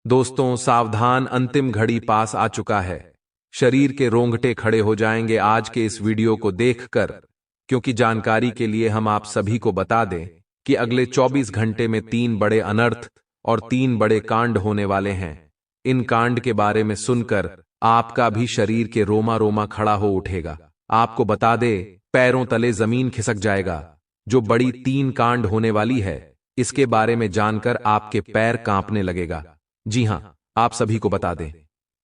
दोस्तों सावधान, अंतिम घड़ी पास आ चुका है। शरीर के रोंगटे खड़े हो जाएंगे आज के इस वीडियो को देखकर, क्योंकि जानकारी के लिए हम आप सभी को बता दें कि अगले 24 घंटे में 3 बड़े अनर्थ और 3 बड़े कांड होने वाले हैं। इन कांड के बारे में सुनकर आपका भी शरीर के रोमा रोमा खड़ा हो उठेगा। आपको बता दे, पैरों तले जमीन खिसक जाएगा। जो बड़ी 3 कांड होने वाली है, इसके बारे में जानकर आपके पैर कांपने लगेगा। जी हां, आप सभी को बता दें,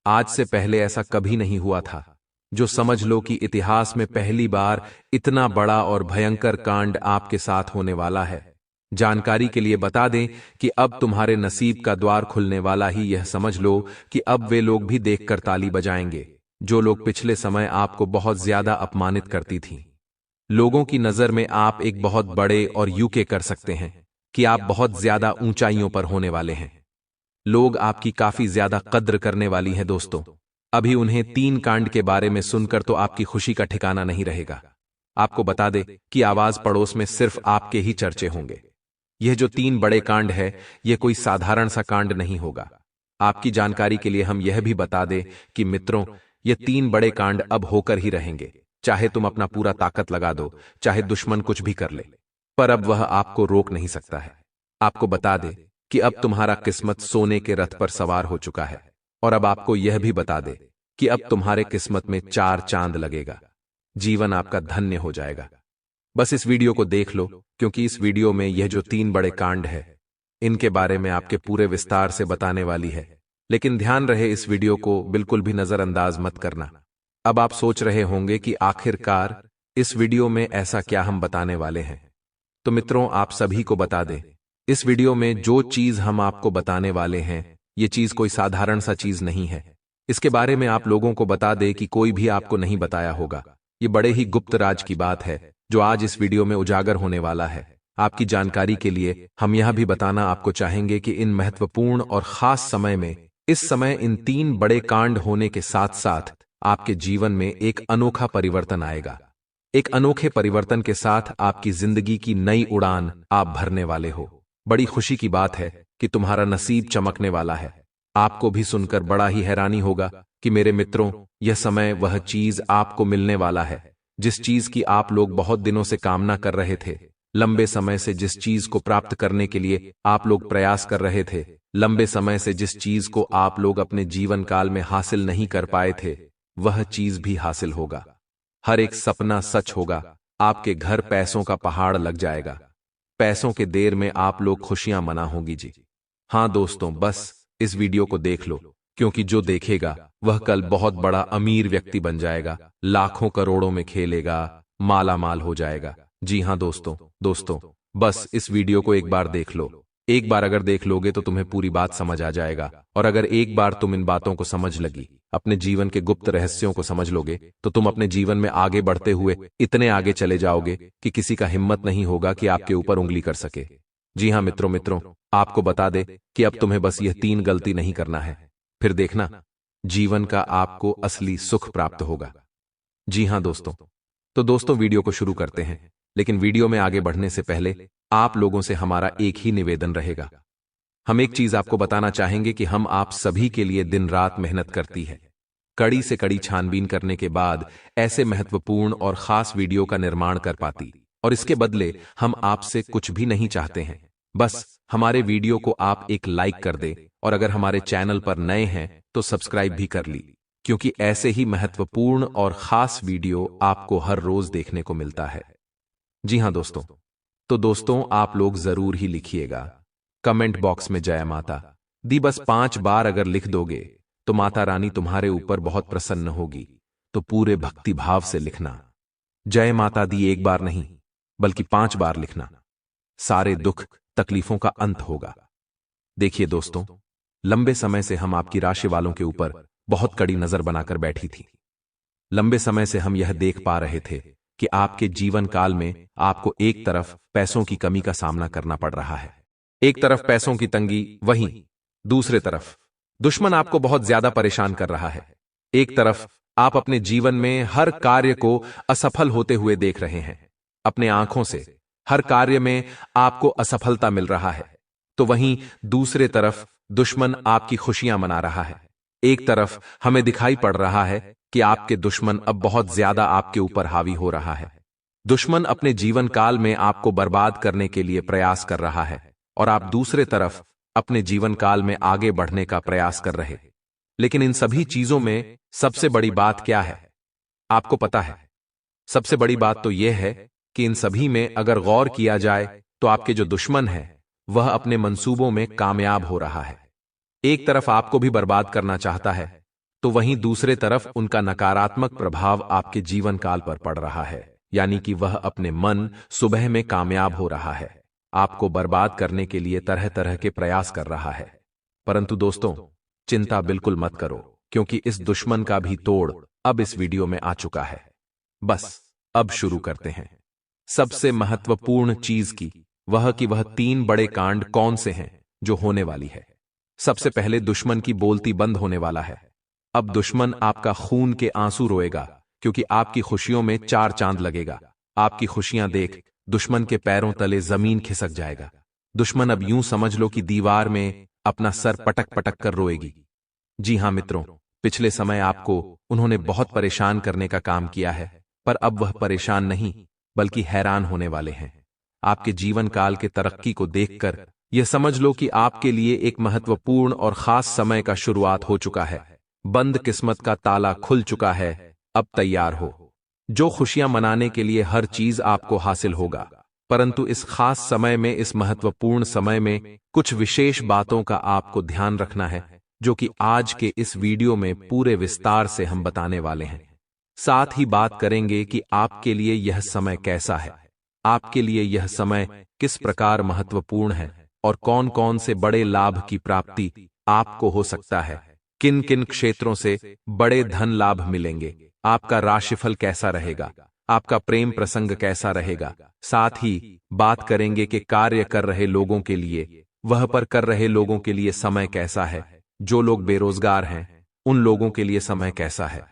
आज से पहले ऐसा कभी नहीं हुआ था। जो समझ लो कि इतिहास में पहली बार इतना बड़ा और भयंकर कांड आपके साथ होने वाला है। जानकारी के लिए बता दें कि अब तुम्हारे नसीब का द्वार खुलने वाला ही यह समझ लो कि अब वे लोग भी देखकर ताली बजाएंगे, जो लोग पिछले समय आपको बहुत ज्यादा अपमानित करती थीं। लोगों की नजर में आप एक बहुत बड़े और यूके कर सकते हैं कि आप बहुत ज्यादा ऊंचाइयों पर होने वाले हैं। लोग आपकी काफी ज्यादा कद्र करने वाली हैं दोस्तों। अभी उन्हें 3 कांड के बारे में सुनकर तो आपकी खुशी का ठिकाना नहीं रहेगा। आपको बता दे कि आवाज पड़ोस में सिर्फ आपके ही चर्चे होंगे। यह जो 3 बड़े कांड है, यह कोई साधारण सा कांड नहीं होगा। आपकी जानकारी के लिए हम यह भी बता दें कि मित्रों, ये 3 बड़े कांड अब होकर ही रहेंगे। चाहे तुम अपना पूरा ताकत लगा दो, चाहे दुश्मन कुछ भी कर ले, पर अब वह आपको रोक नहीं सकता है। आपको बता दे कि अब तुम्हारा किस्मत सोने के रथ पर सवार हो चुका है। और अब आपको यह भी बता दे कि अब तुम्हारे किस्मत में 4 चांद लगेगा। जीवन आपका धन्य हो जाएगा। बस इस वीडियो को देख लो, क्योंकि इस वीडियो में यह जो 3 बड़े कांड है, इनके बारे में आपके पूरे विस्तार से बताने वाली है। लेकिन ध्यान रहे, इस वीडियो को बिल्कुल भी नजरअंदाज मत करना। अब आप सोच रहे होंगे कि आखिरकार इस वीडियो में ऐसा क्या हम बताने वाले हैं। तो मित्रों, आप सभी को बता दें, इस वीडियो में जो चीज हम आपको बताने वाले हैं, ये चीज कोई साधारण सा चीज नहीं है। इसके बारे में आप लोगों को बता दे कि कोई भी आपको नहीं बताया होगा। ये बड़े ही गुप्त राज की बात है, जो आज इस वीडियो में उजागर होने वाला है। आपकी जानकारी के लिए हम यह भी बताना आपको चाहेंगे कि इन महत्वपूर्ण और खास समय में, इस समय इन 3 बड़े कांड होने के साथ साथ आपके जीवन में एक अनोखा परिवर्तन आएगा। एक अनोखे परिवर्तन के साथ आपकी जिंदगी की नई उड़ान आप भरने वाले हो। बड़ी खुशी की बात है कि तुम्हारा नसीब चमकने वाला है। आपको भी सुनकर बड़ा ही हैरानी होगा कि मेरे मित्रों, यह समय वह चीज आपको मिलने वाला है, जिस चीज की आप लोग बहुत दिनों से कामना कर रहे थे। लंबे समय से जिस चीज को प्राप्त करने के लिए आप लोग प्रयास कर रहे थे, लंबे समय से जिस चीज को आप लोग अपने जीवन काल में हासिल नहीं कर पाए थे, वह चीज भी हासिल होगा। हर एक सपना सच होगा। आपके घर पैसों का पहाड़ लग जाएगा। पैसों के देर में आप लोग खुशियां मना होगी जी। हां दोस्तों, बस इस वीडियो को देख लो, क्योंकि जो देखेगा वह कल बहुत बड़ा अमीर व्यक्ति बन जाएगा, लाखों करोड़ों में खेलेगा, माला माल हो जाएगा। जी हां दोस्तों, बस इस वीडियो को एक बार देख लो। एक बार अगर देख लोगे तो तुम्हें पूरी बात समझ आ जाएगा। और अगर एक बार तुम इन बातों को समझ लगी, अपने जीवन के गुप्त रहस्यों को समझ लोगे, तो तुम अपने जीवन में आगे बढ़ते हुए इतने आगे चले जाओगे कि किसी का हिम्मत नहीं होगा कि आपके ऊपर उंगली कर सके। जी हां मित्रों, आपको बता दे कि अब तुम्हें बस यह 3 गलती नहीं करना है, फिर देखना जीवन का आपको असली सुख प्राप्त होगा। जी हां दोस्तों, तो दोस्तों वीडियो को शुरू करते हैं। लेकिन वीडियो में आगे बढ़ने से पहले आप लोगों से हमारा एक ही निवेदन रहेगा। हम एक चीज आपको बताना चाहेंगे कि हम आप सभी के लिए दिन रात मेहनत करती है, कड़ी से कड़ी छानबीन करने के बाद ऐसे महत्वपूर्ण और खास वीडियो का निर्माण कर पाती। और इसके बदले हम आपसे कुछ भी नहीं चाहते हैं, बस हमारे वीडियो को आप एक लाइक कर दे, और अगर हमारे चैनल पर नए हैं तो सब्सक्राइब भी कर ली, क्योंकि ऐसे ही महत्वपूर्ण और खास वीडियो आपको हर रोज देखने को मिलता है। जी हां दोस्तों, तो दोस्तों आप लोग जरूर ही लिखिएगा कमेंट बॉक्स में जय माता दी। बस 5 बार अगर लिख दोगे तो माता रानी तुम्हारे ऊपर बहुत प्रसन्न होगी। तो पूरे भक्ति भाव से लिखना, जय माता दी 1 बार नहीं बल्कि 5 बार लिखना। सारे दुख तकलीफों का अंत होगा। देखिए दोस्तों, लंबे समय से हम आपकी राशि वालों के ऊपर बहुत कड़ी नजर बनाकर बैठी थी। लंबे समय से हम यह देख पा रहे थे कि आपके जीवन काल में आपको एक तरफ पैसों की कमी का सामना करना पड़ रहा है, एक तरफ पैसों की तंगी, वहीं दूसरे तरफ दुश्मन आपको बहुत ज्यादा परेशान कर रहा है। एक तरफ आप अपने जीवन में हर कार्य को असफल होते हुए देख रहे हैं, अपने आंखों से हर कार्य में आपको असफलता मिल रहा है, तो वहीं दूसरे तरफ दुश्मन आपकी खुशियां मना रहा है। एक तरफ हमें दिखाई पड़ रहा है कि आपके दुश्मन अब बहुत ज्यादा आपके ऊपर हावी हो रहा है। दुश्मन अपने जीवन काल में आपको बर्बाद करने के लिए प्रयास कर रहा है और आप दूसरे तरफ अपने जीवन काल में आगे बढ़ने का प्रयास कर रहे। लेकिन इन सभी चीजों में सबसे बड़ी बात क्या है, आपको पता है? सबसे बड़ी बात तो यह है कि इन सभी में अगर गौर किया जाए तो आपके जो दुश्मन है वह अपने मंसूबों में कामयाब हो रहा है। एक तरफ आपको भी बर्बाद करना चाहता है, तो वहीं दूसरे तरफ उनका नकारात्मक प्रभाव आपके जीवन काल पर पड़ रहा है, यानी कि वह अपने मन सुबह में कामयाब हो रहा है, आपको बर्बाद करने के लिए तरह तरह के प्रयास कर रहा है। परंतु दोस्तों, चिंता बिल्कुल मत करो, क्योंकि इस दुश्मन का भी तोड़ अब इस वीडियो में आ चुका है। बस अब शुरू करते हैं। सबसे महत्वपूर्ण चीज की वह 3 बड़े कांड कौन से हैं जो होने वाली है। सबसे पहले दुश्मन की बोलती बंद होने वाला है। अब दुश्मन आपका खून के आंसू रोएगा, क्योंकि आपकी खुशियों में 4 चांद लगेगा। आपकी खुशियां देख दुश्मन के पैरों तले जमीन खिसक जाएगा। दुश्मन अब यूं समझ लो कि दीवार में अपना सर पटक पटक कर रोएगी। जी हां मित्रों, पिछले समय आपको उन्होंने बहुत परेशान करने का काम किया है, पर अब वह परेशान नहीं बल्कि हैरान होने वाले हैं। आपके जीवन काल के तरक्की को देखकर यह समझ लो कि आपके लिए एक महत्वपूर्ण और खास समय का शुरुआत हो चुका है। बंद किस्मत का ताला खुल चुका है, अब तैयार हो। जो खुशियां मनाने के लिए हर चीज आपको हासिल होगा, परंतु इस खास समय में, इस महत्वपूर्ण समय में कुछ विशेष बातों का आपको ध्यान रखना है, जो कि आज के इस वीडियो में पूरे विस्तार से हम बताने वाले हैं। साथ ही बात करेंगे कि आपके लिए यह समय कैसा है, आपके लिए यह समय किस प्रकार महत्वपूर्ण है और कौन कौन से बड़े लाभ की प्राप्ति आपको हो सकता है, किन किन क्षेत्रों से बड़े धन लाभ मिलेंगे, आपका राशिफल कैसा रहेगा, आपका प्रेम प्रसंग कैसा रहेगा। साथ ही बात करेंगे कि कार्य कर रहे लोगों के लिए, वह पर कर रहे लोगों के लिए समय कैसा है, जो लोग बेरोजगार हैं उन लोगों के लिए समय कैसा है,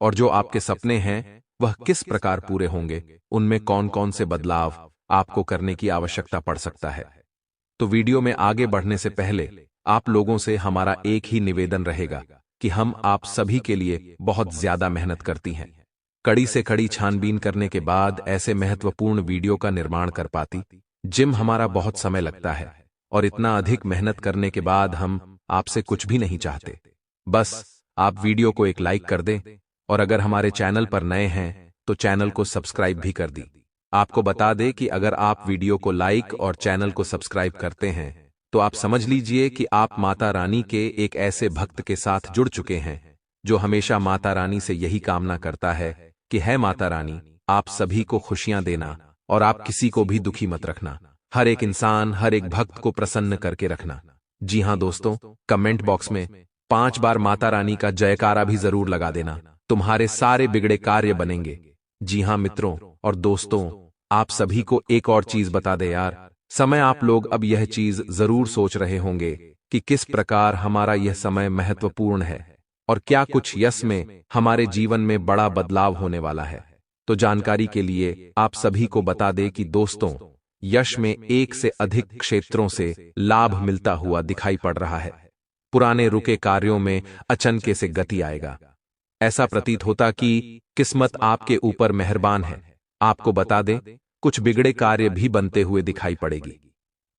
और जो आपके सपने हैं वह किस प्रकार पूरे होंगे, उनमें कौन कौन से बदलाव आपको करने की आवश्यकता पड़ सकता है। तो वीडियो में आगे बढ़ने से पहले आप लोगों से हमारा एक ही निवेदन रहेगा कि हम आप सभी के लिए बहुत ज्यादा मेहनत करती हैं। कड़ी से कड़ी छानबीन करने के बाद ऐसे महत्वपूर्ण वीडियो का निर्माण कर पाती। जिम हमारा बहुत समय लगता है और इतना अधिक मेहनत करने के बाद हम आपसे कुछ भी नहीं चाहते, बस आप वीडियो को एक लाइक कर दें, और अगर हमारे चैनल पर नए हैं तो चैनल को सब्सक्राइब भी कर दी। आपको बता दें कि अगर आप वीडियो को लाइक और चैनल को सब्सक्राइब करते हैं तो आप समझ लीजिए कि आप माता रानी के एक ऐसे भक्त के साथ जुड़ चुके हैं जो हमेशा माता रानी से यही कामना करता है कि है माता रानी, आप सभी को खुशियां देना और आप किसी को भी दुखी मत रखना, हर एक इंसान, हर एक भक्त को प्रसन्न करके रखना। जी हां दोस्तों, कमेंट बॉक्स में 5 बार माता रानी का जयकारा भी जरूर लगा देना, तुम्हारे सारे बिगड़े कार्य बनेंगे। जी हां मित्रों और दोस्तों, आप सभी को एक और चीज बता दे यार, समय आप लोग अब यह चीज जरूर सोच रहे होंगे कि किस प्रकार हमारा यह समय महत्वपूर्ण है और क्या कुछ यश में हमारे जीवन में बड़ा बदलाव होने वाला है। तो जानकारी के लिए आप सभी को बता दें कि दोस्तों, यश में एक से अधिक क्षेत्रों से लाभ मिलता हुआ दिखाई पड़ रहा है। पुराने रुके कार्यों में अचनके से गति आएगा। ऐसा प्रतीत होता कि किस्मत आपके ऊपर मेहरबान है। आपको बता दें, कुछ बिगड़े कार्य भी बनते हुए दिखाई पड़ेगी।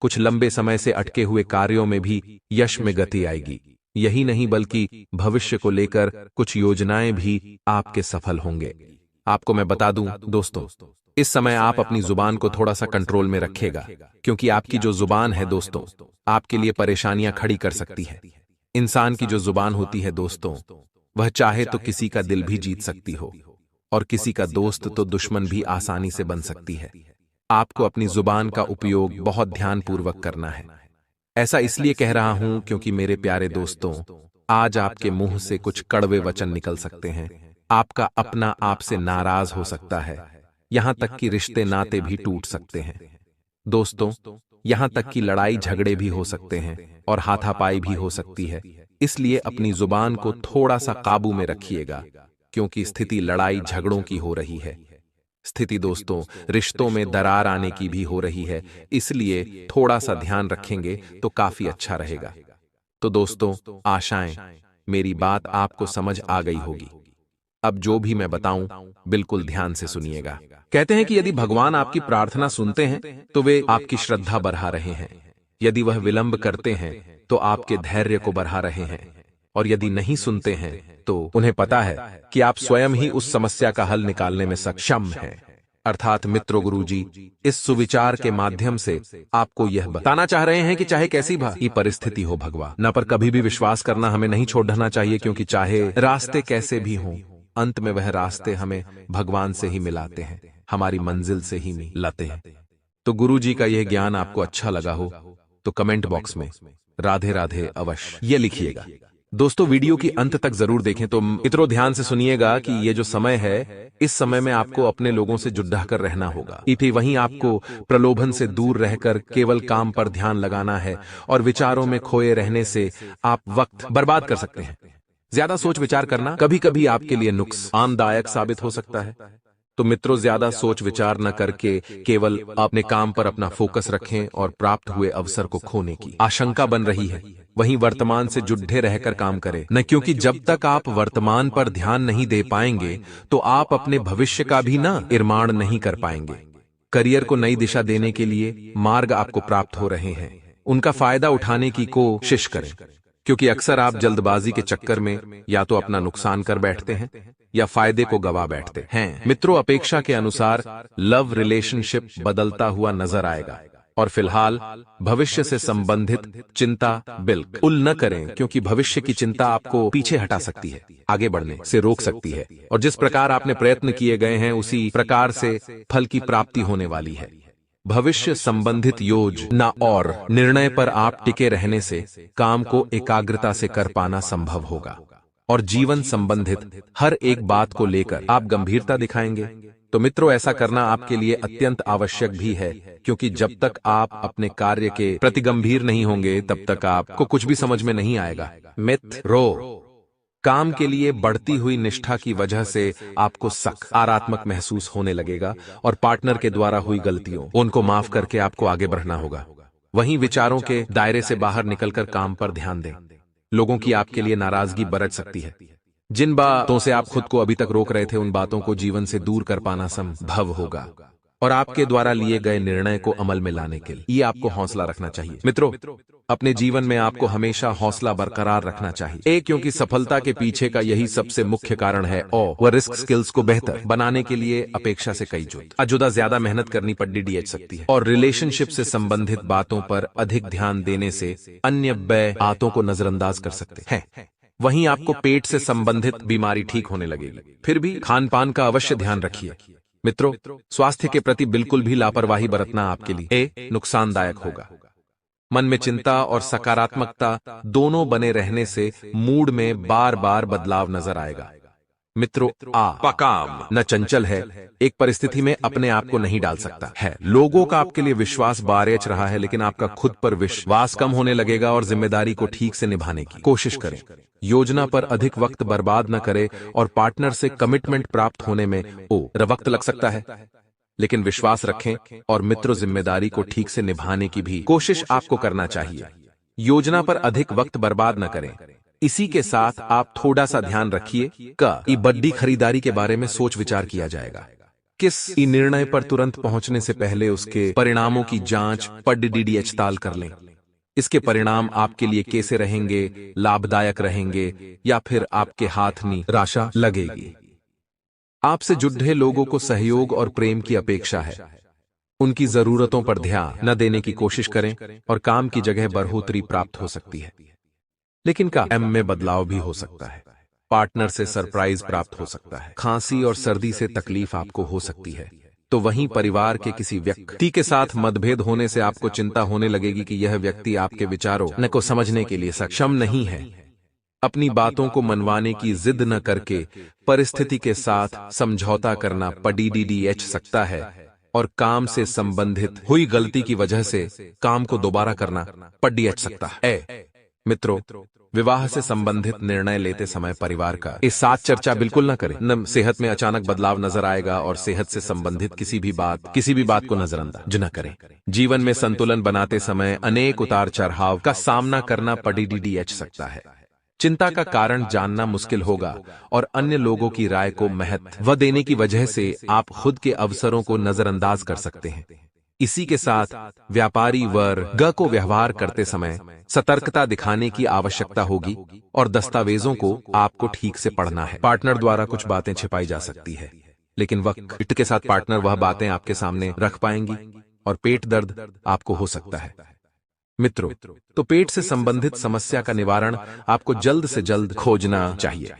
कुछ लंबे समय से अटके हुए कार्यों में भी यश में गति आएगी। यही नहीं बल्कि भविष्य को लेकर कुछ योजनाएं भी आपके सफल होंगे। आपको मैं बता दूं दोस्तों, इस समय आप अपनी जुबान को थोड़ा सा कंट्रोल में रखिएगा, क्योंकि आपकी जो जुबान है दोस्तों, आपके लिए परेशानियां खड़ी कर सकती है। इंसान की जो जुबान होती है दोस्तों, वह चाहे तो किसी का दिल भी जीत सकती हो और किसी का दोस्त तो दुश्मन भी आसानी से बन सकती है। आपको अपनी जुबान का उपयोग बहुत ध्यानपूर्वक करना है। ऐसा इसलिए कह रहा हूं क्योंकि मेरे प्यारे दोस्तों, आज आपके मुंह से कुछ कड़वे वचन निकल सकते हैं। आपका अपना आपसे नाराज हो सकता है, यहां तक कि रिश्ते नाते भी टूट सकते हैं। दोस्तों, यहां तक कि लड़ाई झगड़े भी हो सकते हैं और हाथापाई भी हो सकती है। इसलिए अपनी जुबान को थोड़ा सा काबू में रखिएगा, क्योंकि स्थिति लड़ाई झगड़ों की हो रही है। स्थिति दोस्तों, रिश्तों में दरार आने की भी हो रही है, इसलिए थोड़ा सा ध्यान रखेंगे तो काफी अच्छा रहेगा। तो दोस्तों, आशाएं मेरी बात आपको समझ आ गई होगी। अब जो भी मैं बताऊं, बिल्कुल ध्यान से सुनिएगा। कहते हैं कि यदि भगवान आपकी प्रार्थना सुनते हैं तो वे आपकी श्रद्धा बढ़ा रहे हैं। यदि वह विलंब करते हैं तो आपके धैर्य को बढ़ा रहे हैं। और यदि नहीं सुनते हैं तो उन्हें पता है कि आप स्वयं ही उस समस्या का हल निकालने में सक्षम हैं। अर्थात मित्रों, गुरुजी इस सुविचार के माध्यम से आपको यह बताना चाह रहे हैं कि चाहे कैसी भी परिस्थिति हो, भगवान पर कभी भी विश्वास करना हमें नहीं छोड़ना चाहिए, क्योंकि चाहे रास्ते कैसे भी हों, अंत में वह रास्ते हमें भगवान से ही मिलाते हैं, हमारी मंजिल से ही मिलाते हैं। तो गुरुजी का यह ज्ञान आपको अच्छा लगा हो तो कमेंट बॉक्स में राधे राधे अवश्य ये लिखिएगा। दोस्तों, वीडियो की अंत तक जरूर देखें। तो मित्रों, ध्यान से सुनिएगा कि ये जो समय है, इस समय में आपको अपने लोगों से जुड़ा कर रहना होगा। इसी वहीं आपको प्रलोभन से दूर रहकर केवल काम पर ध्यान लगाना है, और विचारों में खोए रहने से आप वक्त बर्बाद कर सकते हैं। ज्यादा सोच विचार करना कभी कभी आपके लिए नुकसानदायक साबित हो सकता है। तो मित्रों, ज्यादा सोच विचार न करके केवल अपने काम पर अपना फोकस रखें, और प्राप्त हुए अवसर को खोने की आशंका बन रही है, वहीं वर्तमान से जुड़े रहकर काम करें न, क्योंकि जब तक आप वर्तमान पर ध्यान नहीं दे पाएंगे तो आप अपने भविष्य का भी निर्माण नहीं कर पाएंगे। करियर को नई दिशा देने के लिए मार्ग आपको प्राप्त हो रहे हैं, उनका फायदा उठाने की कोशिश करें, क्योंकि अक्सर आप जल्दबाजी के चक्कर में या तो अपना नुकसान कर बैठते हैं या फायदे को गवा बैठते हैं। मित्रों, अपेक्षा के अनुसार लव रिलेशनशिप बदलता हुआ नजर आएगा, और फिलहाल भविष्य से संबंधित चिंता बिल्कुल न करें, क्योंकि भविष्य की चिंता आपको पीछे हटा सकती है, आगे बढ़ने से रोक सकती है, और जिस प्रकार आपने प्रयत्न किए गए हैं उसी प्रकार से फल की प्राप्ति होने वाली है। भविष्य संबंधित योजना और निर्णय पर आप टिके रहने से काम को एकाग्रता से कर पाना संभव होगा, और जीवन संबंधित हर एक बात को लेकर आप गंभीरता दिखाएंगे। तो मित्रों, ऐसा करना आपके लिए अत्यंत आवश्यक भी है, क्योंकि जब तक आप अपने कार्य के प्रति गंभीर नहीं होंगे तब तक आपको कुछ भी समझ में नहीं आएगा। मित्रों, काम के लिए बढ़ती हुई निष्ठा की वजह से आपको सकारात्मक महसूस होने लगेगा, और पार्टनर के द्वारा हुई गलतियों उनको माफ करके आपको आगे बढ़ना होगा। वहीं विचारों के दायरे से बाहर निकलकर काम पर ध्यान दें। लोगों की आपके लिए नाराजगी बरत सकती है। जिन बातों से आप खुद को अभी तक रोक रहे थे, उन बातों को जीवन से दूर कर पाना संभव होगा, और आपके द्वारा लिए गए निर्णय को अमल में लाने के लिए आपको हौसला रखना चाहिए। मित्रों, अपने जीवन में आपको हमेशा हौसला बरकरार रखना चाहिए, क्योंकि सफलता के पीछे का यही सबसे मुख्य कारण है, और वह रिस्क स्किल्स को बेहतर बनाने के लिए अपेक्षा से कई जुदा ज्यादा मेहनत करनी पड़ सकती है, और रिलेशनशिप से संबंधित बातों पर अधिक ध्यान देने से अन्य बातों को नजरअंदाज कर सकते हैं। वहीं आपको पेट से संबंधित बीमारी ठीक होने लगेगी। फिर भी खान पान का अवश्य ध्यान रखिए। मित्रों, स्वास्थ्य के प्रति बिल्कुल भी लापरवाही बरतना आपके लिए नुकसानदायक होगा। मन में चिंता और सकारात्मकता दोनों बने रहने से मूड में बार बार बदलाव नजर आएगा। मित्रों, आपका काम न चंचल है, एक परिस्थिति में अपने आप को नहीं डाल सकता है। लोगों का आपके लिए विश्वास बारेच रहा है, लेकिन आपका खुद पर विश्वास कम होने लगेगा, और जिम्मेदारी को ठीक से निभाने की कोशिश करें। योजना पर अधिक वक्त बर्बाद न करें, और पार्टनर से कमिटमेंट प्राप्त होने में वक्त लग सकता है, लेकिन विश्वास रखें। और मित्रों, जिम्मेदारी को ठीक से निभाने की भी कोशिश आपको करना चाहिए। योजना पर अधिक वक्त बर्बाद न करें। इसी के साथ आप थोड़ा सा ध्यान रखिए कि बड़ी खरीदारी के बारे में सोच विचार किया जाएगा। किस निर्णय पर तुरंत पहुंचने से पहले उसके परिणामों की जांच पड़ताल कर लें। इसके परिणाम आपके लिए कैसे रहेंगे, लाभदायक रहेंगे या फिर आपके हाथ निराशा लगेगी। आपसे जुड़े लोगों को सहयोग और प्रेम की अपेक्षा है। उनकी जरूरतों पर ध्यान न देने की कोशिश करें, और काम की जगह बढ़ोतरी प्राप्त हो सकती है, लेकिन काम में बदलाव भी हो सकता है। पार्टनर से सरप्राइज प्राप्त हो सकता है। खांसी और सर्दी से तकलीफ आपको हो सकती है। तो वहीं परिवार के किसी व्यक्ति के साथ मतभेद होने से आपको चिंता होने लगेगी कि यह व्यक्ति आपके विचारों को समझने के लिए सक्षम नहीं है। अपनी बातों को मनवाने की जिद न करके परिस्थिति के साथ समझौता करना पड़ सकता है, और काम से संबंधित हुई गलती की वजह से काम को दोबारा करना पड़ सकता है। मित्रों, विवाह से संबंधित निर्णय लेते समय परिवार का इस साथ चर्चा बिल्कुल न करें। न सेहत में अचानक बदलाव नजर आएगा और सेहत से संबंधित किसी भी बात को नजरअंदाज न करें। जीवन में संतुलन बनाते समय अनेक उतार चढ़ाव का सामना करना पड़ीडीएच सकता है। चिंता का कारण जानना मुश्किल होगा और अन्य लोगों की राय को महत्व देने की वजह से आप खुद के अवसरों को नजरअंदाज कर सकते हैं। इसी के साथ व्यापारी वर्ग को व्यवहार करते समय सतर्कता दिखाने की आवश्यकता होगी और दस्तावेजों को आपको ठीक से पढ़ना है। पार्टनर द्वारा कुछ बातें छिपाई जा सकती है, लेकिन वक्त के साथ पार्टनर वह बातें आपके सामने रख पाएंगी और पेट दर्द आपको हो सकता है। मित्रों, तो पेट से संबंधित समस्या का निवारण आपको जल्द से जल्द खोजना चाहिए।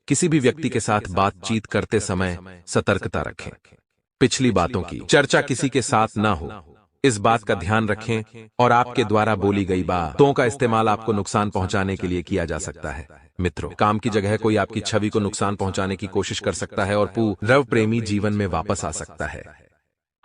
किसी भी व्यक्ति के साथ बातचीत करते समय सतर्कता रखें। पिछली बातों की चर्चा किसी के साथ ना हो, इस बात का ध्यान रखें और आपके द्वारा बोली गई बातों का इस्तेमाल आपको नुकसान पहुंचाने के लिए किया जा सकता है। मित्रों, काम की जगह कोई आपकी छवि को नुकसान पहुंचाने की कोशिश कर सकता है और पूर्व प्रेमी जीवन में वापस आ सकता है।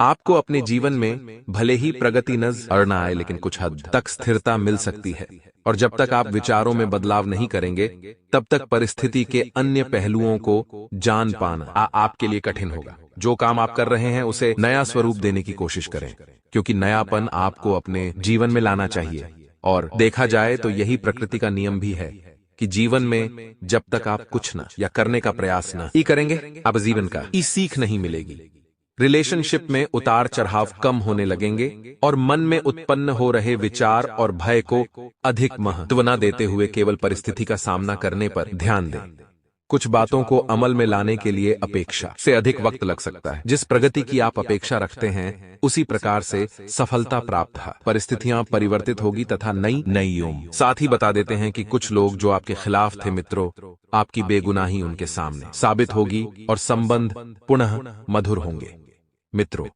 आपको अपने जीवन में भले ही प्रगति नजर न आए, लेकिन कुछ हद तक स्थिरता मिल सकती है और जब तक आप विचारों में बदलाव नहीं करेंगे, तब तक परिस्थिति के अन्य पहलुओं को जान पाना आपके लिए कठिन होगा। जो काम आप कर रहे हैं उसे नया स्वरूप देने की कोशिश करें, क्योंकि नयापन आपको अपने जीवन में लाना चाहिए। और देखा जाए तो यही प्रकृति का नियम भी है कि जीवन में जब तक आप कुछ न या करने का प्रयास न करेंगे, आप जीवन का सीख नहीं मिलेगी। रिलेशनशिप में उतार चढ़ाव कम होने लगेंगे और मन में उत्पन्न हो रहे विचार और भय को अधिक महत्व न देते हुए केवल परिस्थिति का सामना करने पर ध्यान दें। कुछ बातों को अमल में लाने के लिए अपेक्षा से अधिक वक्त लग सकता है। जिस प्रगति की आप अपेक्षा रखते हैं, उसी प्रकार से सफलता प्राप्त है। परिस्थितियां परिवर्तित होगी तथा नई उम्मीद। साथ ही बता देते हैं कि कुछ लोग जो आपके खिलाफ थे, मित्रों, आपकी बेगुनाही उनके सामने साबित होगी और संबंध पुनः मधुर होंगे। मित्रों,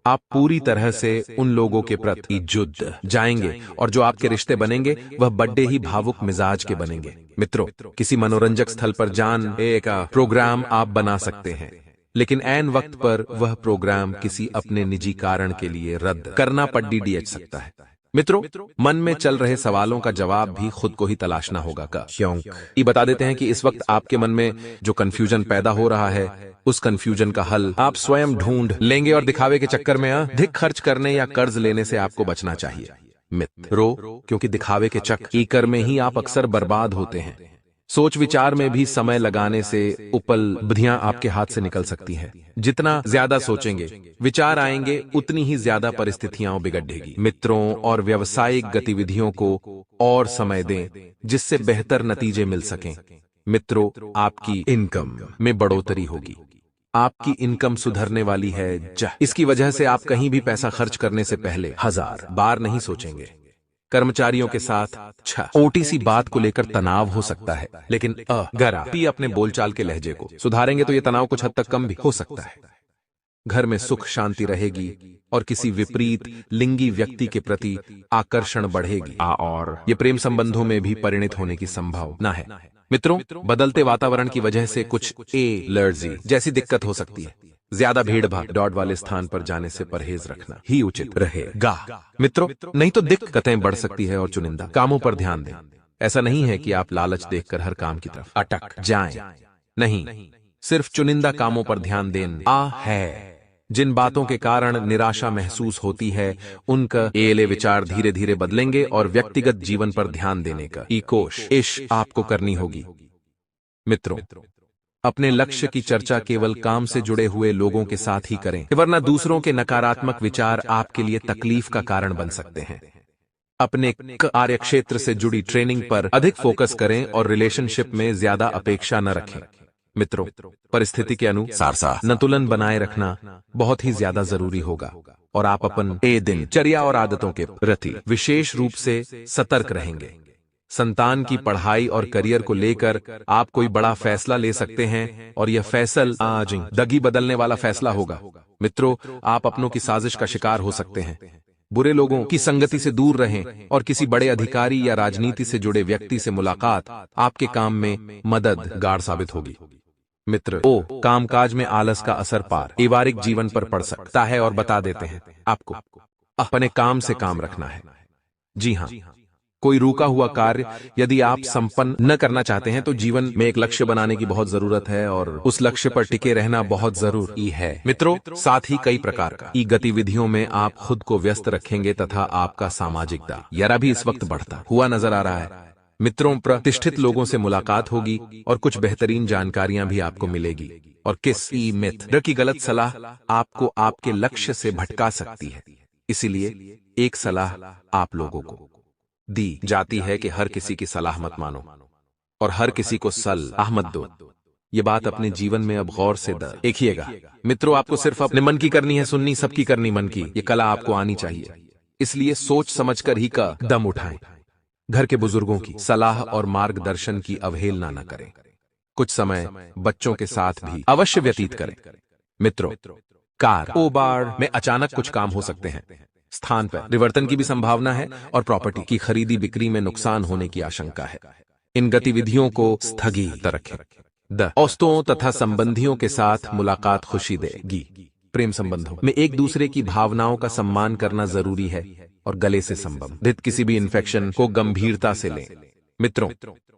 आप पूरी तरह से उन लोगों के प्रति जुड़ जाएंगे और जो आपके रिश्ते बनेंगे वह बड़े ही भावुक मिजाज के बनेंगे। मित्रों, किसी मनोरंजक स्थल पर एक प्रोग्राम आप बना सकते हैं, लेकिन ऐन वक्त पर वह प्रोग्राम किसी अपने निजी कारण के लिए रद्द करना पड़ीडीएच सकता है। मित्रों, मन में चल रहे सवालों का जवाब भी खुद को ही तलाशना होगा। क्यों? ये बता देते हैं कि इस वक्त आपके मन में जो कंफ्यूजन पैदा हो रहा है, उस कंफ्यूजन का हल आप स्वयं ढूंढ लेंगे और दिखावे के चक्कर में अधिक खर्च करने या कर्ज लेने से आपको बचना चाहिए। मित्रों, क्योंकि दिखावे के चक्कर में ही आप अक्सर बर्बाद होते हैं। सोच विचार में भी समय लगाने से उपलब्धियां आपके हाथ से निकल सकती हैं। जितना ज्यादा सोचेंगे, विचार आएंगे, उतनी ही ज्यादा परिस्थितियां बिगड़ेगी। मित्रों और व्यावसायिक गतिविधियों को और समय दें, जिससे बेहतर नतीजे मिल सकें। मित्रों, आपकी इनकम में बढ़ोतरी होगी। आपकी इनकम सुधरने वाली है। इसकी वजह से आप कहीं भी पैसा खर्च करने से पहले 1000 बार नहीं सोचेंगे। कर्मचारियों के साथ छोटी सी बात को लेकर तनाव हो सकता है, लेकिन अगर आप अपने बोलचाल के लहजे को सुधारेंगे तो यह तनाव कुछ हद तक कम भी हो सकता है। घर में सुख शांति रहेगी और किसी विपरीत लिंगी व्यक्ति के प्रति आकर्षण बढ़ेगी और ये प्रेम संबंधों में भी परिणत होने की संभावना है। मित्रों, बदलते वातावरण की वजह से कुछ एलर्जी जैसी दिक्कत हो सकती है। ज्यादा भीड़ भाड़ वाले स्थान पर जाने से परहेज रखना ही उचित रहेगा। मित्रों, नहीं तो दिक्कतें बढ़ सकती है और चुनिंदा कामों पर ध्यान दें। ऐसा नहीं है कि आप लालच देखकर हर काम की तरफ अटक जाएं। नहीं, सिर्फ चुनिंदा कामों पर ध्यान देना है। जिन बातों के कारण निराशा महसूस होती है, उनका एले विचार धीरे धीरे बदलेंगे और व्यक्तिगत जीवन पर ध्यान देने का कोशिश आपको करनी होगी। मित्रों, अपने लक्ष्य की चर्चा केवल काम से जुड़े हुए लोगों के साथ ही करें, वरना दूसरों के नकारात्मक विचार आपके लिए तकलीफ का कारण बन सकते हैं। अपने कार्य क्षेत्र से जुड़ी ट्रेनिंग पर अधिक फोकस करें और रिलेशनशिप में ज्यादा अपेक्षा न रखें। मित्रों, परिस्थिति के अनुसार संतुलन बनाए रखना बहुत ही ज्यादा जरूरी होगा और आप अपन दिनचर्या और आदतों के प्रति विशेष रूप से सतर्क रहेंगे। संतान की पढ़ाई और करियर को लेकर आप कोई बड़ा फैसला ले सकते हैं और यह फैसला आज दगी बदलने वाला फैसला होगा। मित्रों, आप अपनों की साजिश का शिकार हो सकते हैं। बुरे लोगों की संगति से दूर रहें और किसी बड़े अधिकारी या राजनीति से जुड़े व्यक्ति से मुलाकात आपके काम में मददगार साबित होगी। मित्र, कामकाज में आलस का असर पारिवारिक जीवन पर पड़ सकता है और बता देते हैं आपको अपने काम से काम रखना है। जी हाँ, कोई रुका हुआ कार्य यदि आप संपन्न न करना चाहते हैं तो जीवन में एक लक्ष्य बनाने की बहुत जरूरत है और उस लक्ष्य पर टिके रहना बहुत जरूरी है। मित्रों, साथ ही कई प्रकार की गतिविधियों में आप खुद को व्यस्त रखेंगे तथा आपका सामाजिक दायरा भी इस वक्त बढ़ता हुआ नजर आ रहा है। मित्रों, प्रतिष्ठित लोगों से मुलाकात होगी और कुछ बेहतरीन जानकारियां भी आपको मिलेगी और किसी मित्र की गलत सलाह आपको आपके लक्ष्य से भटका सकती है। इसीलिए एक सलाह आप लोगों को दी जाती है कि हर किसी की सलाह मत मानो और हर किसी को सलाह मत दो। ये बात अपने जीवन में अब गौर से देखिएगा। मित्रों, आपको सिर्फ अपने मन की करनी है, सुननी सबकी करनी मन की, ये कला आपको आनी चाहिए। इसलिए सोच समझकर ही कदम उठाएं। घर के बुजुर्गों की सलाह और मार्गदर्शन की अवहेलना न करें। कुछ समय बच्चों के साथ भी अवश्य व्यतीत करें। मित्रों, कारोबार में अचानक कुछ काम हो सकते हैं, स्थान पर परिवर्तन की भी संभावना है और प्रॉपर्टी की खरीदी बिक्री में नुकसान होने की आशंका है। इन गतिविधियों को स्थगित रखें। दोस्तों तथा संबंधियों के साथ मुलाकात खुशी देगी। प्रेम संबंधों में एक दूसरे की भावनाओं का सम्मान करना जरूरी है और गले से संबंधित किसी भी इन्फेक्शन को गंभीरता से लें। मित्रों,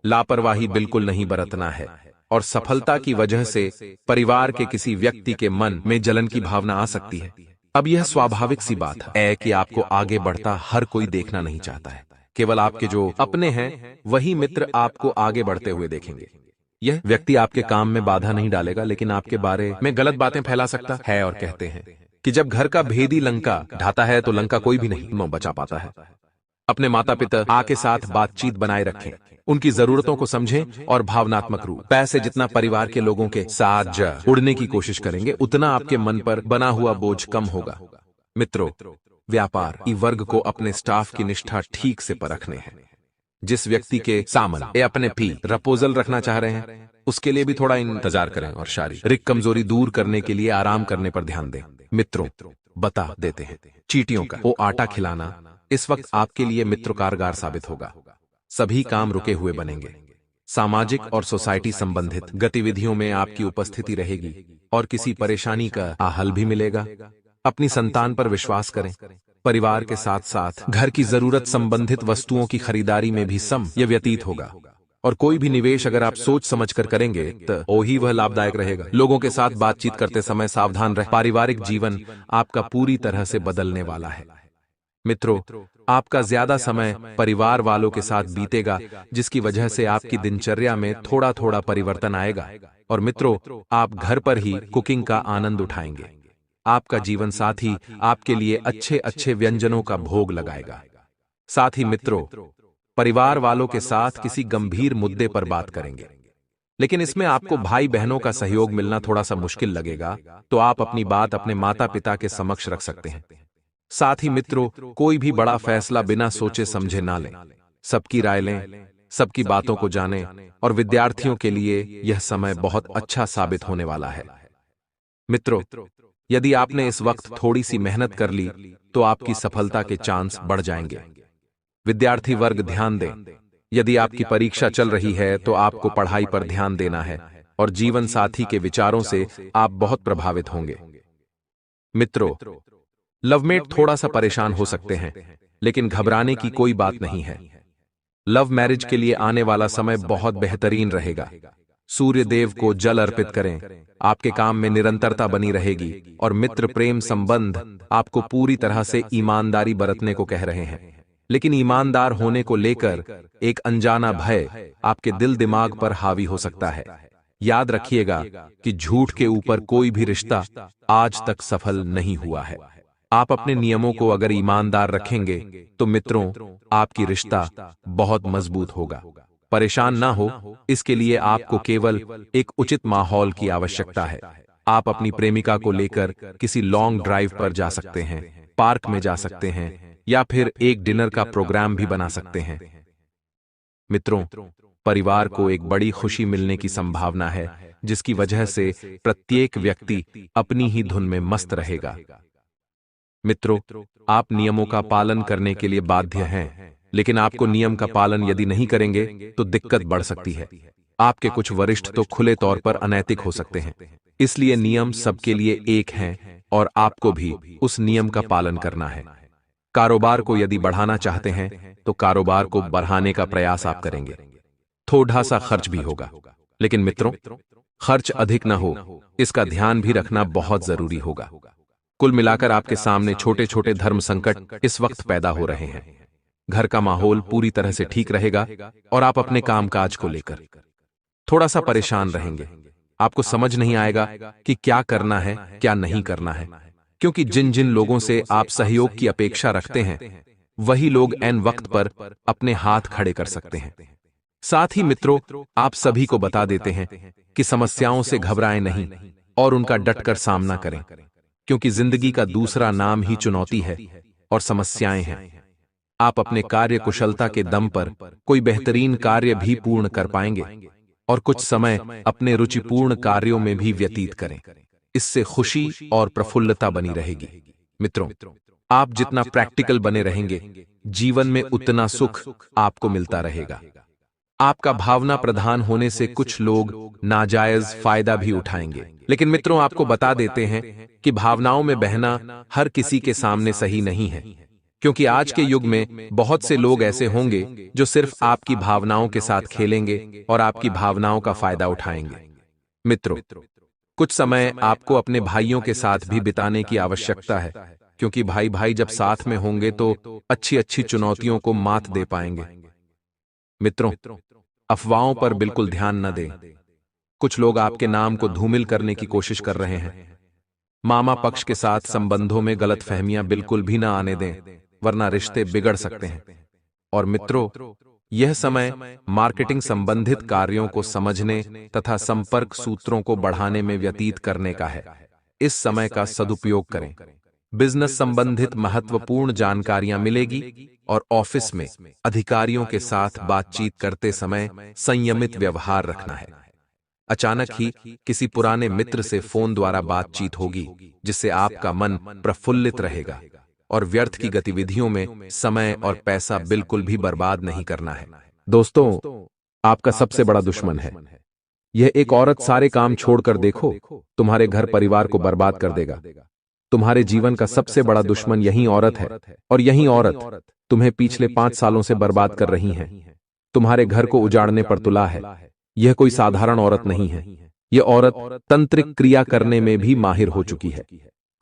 लापरवाही बिल्कुल नहीं बरतना है और सफलता की वजह से परिवार के किसी व्यक्ति के मन में जलन की भावना आ सकती है। अब यह स्वाभाविक सी बात है कि आपको आगे बढ़ता हर कोई देखना नहीं चाहता है। केवल आपके जो अपने हैं वही मित्र आपको आगे बढ़ते हुए देखेंगे। यह व्यक्ति आपके काम में बाधा नहीं डालेगा, लेकिन आपके बारे में गलत बातें फैला सकता है और कहते हैं कि जब घर का भेदी लंका ढाता है तो लंका कोई भी नहीं बचा पाता है। अपने माता पिता के साथ बातचीत बनाए रखें, उनकी जरूरतों को समझें और भावनात्मक रूप पैसे जितना परिवार के लोगों के साथ उड़ने की कोशिश करेंगे उतना आपके मन पर बना हुआ बोझ कम होगा। मित्रों, व्यापार वर्ग को अपने स्टाफ की निष्ठा ठीक से परखने हैं। जिस व्यक्ति के सामने अपने प्रपोजल रखना चाह रहे हैं उसके लिए भी थोड़ा इंतजार करें और शारीरिक कमजोरी दूर करने के लिए आराम करने पर ध्यान दें। मित्रों, बता देते हैं, चींटियों का वो आटा खिलाना इस वक्त आपके लिए मित्र कारगर साबित होगा। सभी काम रुके हुए बनेंगे। सामाजिक और सोसाइटी संबंधित गतिविधियों में आपकी उपस्थिति रहेगी और किसी परेशानी का हल भी मिलेगा। अपनी संतान पर विश्वास करें। परिवार के साथ साथ घर की जरूरत संबंधित वस्तुओं की खरीदारी में भी समय व्यतीत होगा और कोई भी निवेश अगर आप सोच समझकर करेंगे तो ही वह लाभदायक रहेगा। लोगों के साथ बातचीत करते समय सावधान रहें। पारिवारिक जीवन आपका पूरी तरह से बदलने वाला है। मित्रों, आपका ज्यादा समय परिवार वालों के साथ बीतेगा जिसकी वजह से आपकी दिनचर्या में थोड़ा थोड़ा परिवर्तन आएगा और मित्रों, आप घर पर ही कुकिंग का आनंद उठाएंगे। आपका जीवन साथी आपके लिए अच्छे अच्छे व्यंजनों का भोग लगाएगा। साथ ही मित्रों, परिवार वालों के साथ किसी गंभीर मुद्दे पर बात करेंगे, लेकिन इसमें आपको भाई बहनों का सहयोग मिलना थोड़ा सा मुश्किल लगेगा, तो आप अपनी बात अपने माता पिता के समक्ष रख सकते हैं। साथ ही मित्रों, कोई भी बड़ा फैसला बिना सोचे समझे ना लें। सबकी राय लें, सबकी बातों को जानें और विद्यार्थियों के लिए यह समय बहुत अच्छा साबित होने वाला है। मित्रों, यदि आपने इस वक्त थोड़ी सी मेहनत कर ली तो आपकी सफलता के चांस बढ़ जाएंगे। विद्यार्थी वर्ग ध्यान दें। यदि आपकी परीक्षा चल रही है तो आपको पढ़ाई पर ध्यान देना है और जीवन साथी के विचारों से आप बहुत प्रभावित होंगे। मित्रों, लवमेट थोड़ा सा परेशान हो सकते हैं, लेकिन घबराने की कोई बात नहीं है। लव मैरिज के लिए आने वाला समय बहुत बेहतरीन रहेगा। सूर्य देव को जल अर्पित करें, आपके काम में निरंतरता बनी रहेगी और मित्र प्रेम संबंध आपको पूरी तरह से ईमानदारी बरतने को कह रहे हैं। लेकिन ईमानदार होने को लेकर एक अनजाना भय आपके दिल दिमाग पर हावी हो सकता है। याद रखिएगा कि झूठ के ऊपर कोई भी रिश्ता आज तक सफल नहीं हुआ है। आप अपने नियमों को अगर ईमानदार रखेंगे तो मित्रों, आपकी रिश्ता बहुत मजबूत होगा। परेशान ना हो, इसके लिए आपको केवल एक उचित माहौल की आवश्यकता है। आप अपनी प्रेमिका को लेकर किसी लॉन्ग ड्राइव पर जा सकते हैं, पार्क में जा सकते हैं या फिर एक डिनर का प्रोग्राम भी बना सकते हैं। मित्रों, परिवार को एक बड़ी खुशी मिलने की संभावना है जिसकी वजह से प्रत्येक व्यक्ति अपनी ही धुन में मस्त रहेगा। मित्रों, आप नियमों का पालन करने के लिए बाध्य हैं, लेकिन आपको नियम का पालन यदि नहीं करेंगे तो दिक्कत बढ़ सकती है। आपके कुछ वरिष्ठ तो खुले तौर पर अनैतिक हो सकते हैं, इसलिए नियम सबके लिए एक हैं और आपको भी उस नियम का पालन करना है। कारोबार को यदि बढ़ाना चाहते हैं तो कारोबार को बढ़ाने का प्रयास आप करेंगे। थोड़ा सा खर्च भी होगा, लेकिन मित्रों, खर्च अधिक न हो इसका ध्यान भी रखना बहुत जरूरी होगा। कुल मिलाकर आपके सामने छोटे छोटे धर्म संकट इस वक्त पैदा हो रहे हैं। घर का माहौल पूरी तरह से ठीक रहेगा और आप अपने कामकाज को लेकर थोड़ा सा परेशान रहेंगे। आपको समझ नहीं आएगा कि क्या करना है क्या नहीं करना है, क्योंकि जिन जिन लोगों से आप सहयोग की अपेक्षा रखते हैं वही लोग ऐन वक्त पर अपने हाथ खड़े कर सकते हैं। साथ ही मित्रों, आप सभी को बता देते हैं कि समस्याओं से घबराएं नहीं और उनका डटकर सामना करें, क्योंकि जिंदगी का दूसरा नाम ही चुनौती है और समस्याएं हैं। आप अपने कार्य कुशलता के दम पर कोई बेहतरीन कार्य भी पूर्ण कर पाएंगे और कुछ समय अपने रुचिपूर्ण कार्यों में भी व्यतीत करें। इससे खुशी और प्रफुल्लता बनी रहेगी। मित्रों, आप जितना प्रैक्टिकल बने रहेंगे, जीवन में उतना सुख आपको मिलता रहेगा। आपका भावना प्रधान होने से कुछ लोग नाजायज फायदा भी उठाएंगे, लेकिन मित्रों, आपको बता देते हैं कि भावनाओं में बहना हर किसी के सामने सही नहीं है, क्योंकि आज के युग में बहुत से लोग ऐसे होंगे जो सिर्फ आपकी भावनाओं के साथ खेलेंगे और आपकी भावनाओं का फायदा उठाएंगे। मित्रों, कुछ समय आपको अपने भाइयों के साथ भी बिताने की आवश्यकता है, क्योंकि भाई भाई जब साथ में होंगे तो अच्छी अच्छी चुनौतियों को मात दे पाएंगे। मित्रों, अफवाहों पर बिल्कुल ध्यान न दें। कुछ लोग आपके नाम को धूमिल करने की कोशिश कर रहे हैं। मामा पक्ष के साथ संबंधों में गलतफहमियां बिल्कुल भी ना आने दें, वरना रिश्ते बिगड़ सकते हैं। और मित्रों, यह समय मार्केटिंग संबंधित कार्यों को समझने तथा संपर्क सूत्रों को बढ़ाने में व्यतीत करने का है। इस समय का सदुपयोग करें। बिजनेस संबंधित महत्वपूर्ण जानकारियां मिलेगी और ऑफिस में अधिकारियों के साथ बातचीत करते समय संयमित व्यवहार रखना है। अचानक ही किसी पुराने मित्र से फोन द्वारा बातचीत होगी, जिससे आपका मन प्रफुल्लित रहेगा और व्यर्थ की गतिविधियों में समय और पैसा बिल्कुल भी बर्बाद नहीं करना है। दोस्तों, आपका सबसे बड़ा दुश्मन है यह एक औरत। सारे काम छोड़कर देखो, तुम्हारे घर परिवार को बर्बाद कर देगा। तुम्हारे जीवन का सबसे बड़ा दुश्मन यही औरत है, और यही औरत तुम्हें पिछले 5 सालों से बर्बाद कर रही है। तुम्हारे घर को उजाड़ने पर तुला है। यह कोई साधारण औरत नहीं है। यह औरत तंत्रिक क्रिया करने में भी माहिर हो चुकी है।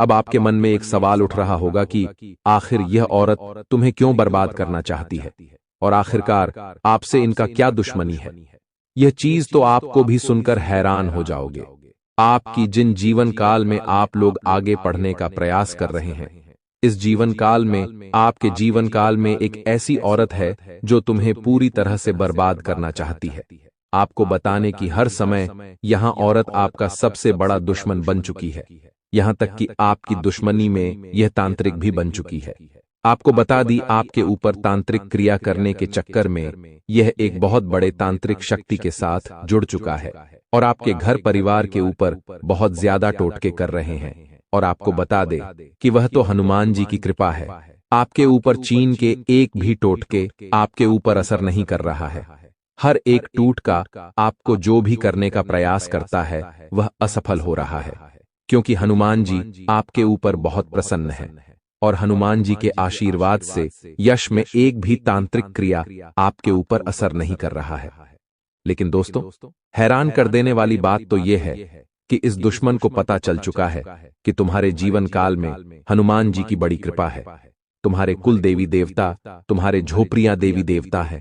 अब आपके मन में एक सवाल उठ रहा होगा कि आखिर यह औरत तुम्हें क्यों बर्बाद करना चाहती है, और आखिरकार आपसे इनका क्या दुश्मनी है। यह चीज तो आपको भी सुनकर हैरान हो जाओगे। आपकी जिन जीवन काल में आप लोग आगे बढ़ने का प्रयास कर रहे हैं, इस जीवन काल में आपके जीवन काल में एक ऐसी औरत है जो तुम्हें पूरी तरह से बर्बाद करना चाहती है। आपको बताने की हर समय यहां औरत आपका सबसे बड़ा दुश्मन बन चुकी है। यहां तक कि आपकी दुश्मनी में यह तांत्रिक भी बन चुकी है। आपको बता दी, आपके ऊपर तांत्रिक क्रिया करने के चक्कर में यह एक बहुत बड़े तांत्रिक शक्ति के साथ जुड़ चुका है और आपके घर परिवार के ऊपर बहुत ज्यादा टोटके कर रहे हैं। और आपको बता दे कि वह तो हनुमान जी की कृपा है। आपके ऊपर चीन के एक भी टोटके आपके ऊपर असर नहीं कर रहा है। हर एक टूट का आपको जो भी करने का प्रयास करता है वह असफल हो रहा है, क्योंकि हनुमान जी आपके ऊपर बहुत प्रसन्न है और हनुमान जी के आशीर्वाद से यश में एक भी तांत्रिक क्रिया आपके ऊपर असर नहीं कर रहा है। लेकिन दोस्तों, हैरान कर देने वाली बात तो यह है कि इस दुश्मन को पता चल चुका है कि तुम्हारे जीवन काल में हनुमान जी की बड़ी कृपा है। तुम्हारे कुल देवी देवता, तुम्हारे झोपड़ियां देवी देवता है,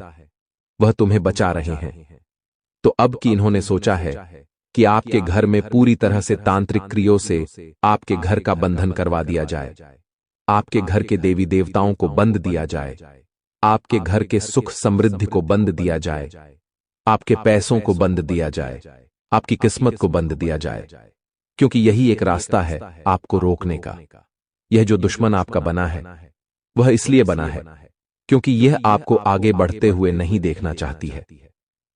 वह तुम्हें बचा रहे हैं। तो अब कि इन्होंने सोचा है कि आपके घर में पूरी तरह से तांत्रिक क्रियों से आपके घर का बंधन करवा दिया जाए, आपके घर के देवी देवताओं को बंद दिया जाए, आपके घर के सुख समृद्धि को बंद दिया जाए, आपके पैसों को बंद दिया जाए, आपकी किस्मत को बंद दिया जाए, क्योंकि यही एक रास्ता है आपको रोकने का। यह जो दुश्मन आपका बना है वह इसलिए बना है क्योंकि यह आपको आगे बढ़ते हुए नहीं देखना चाहती है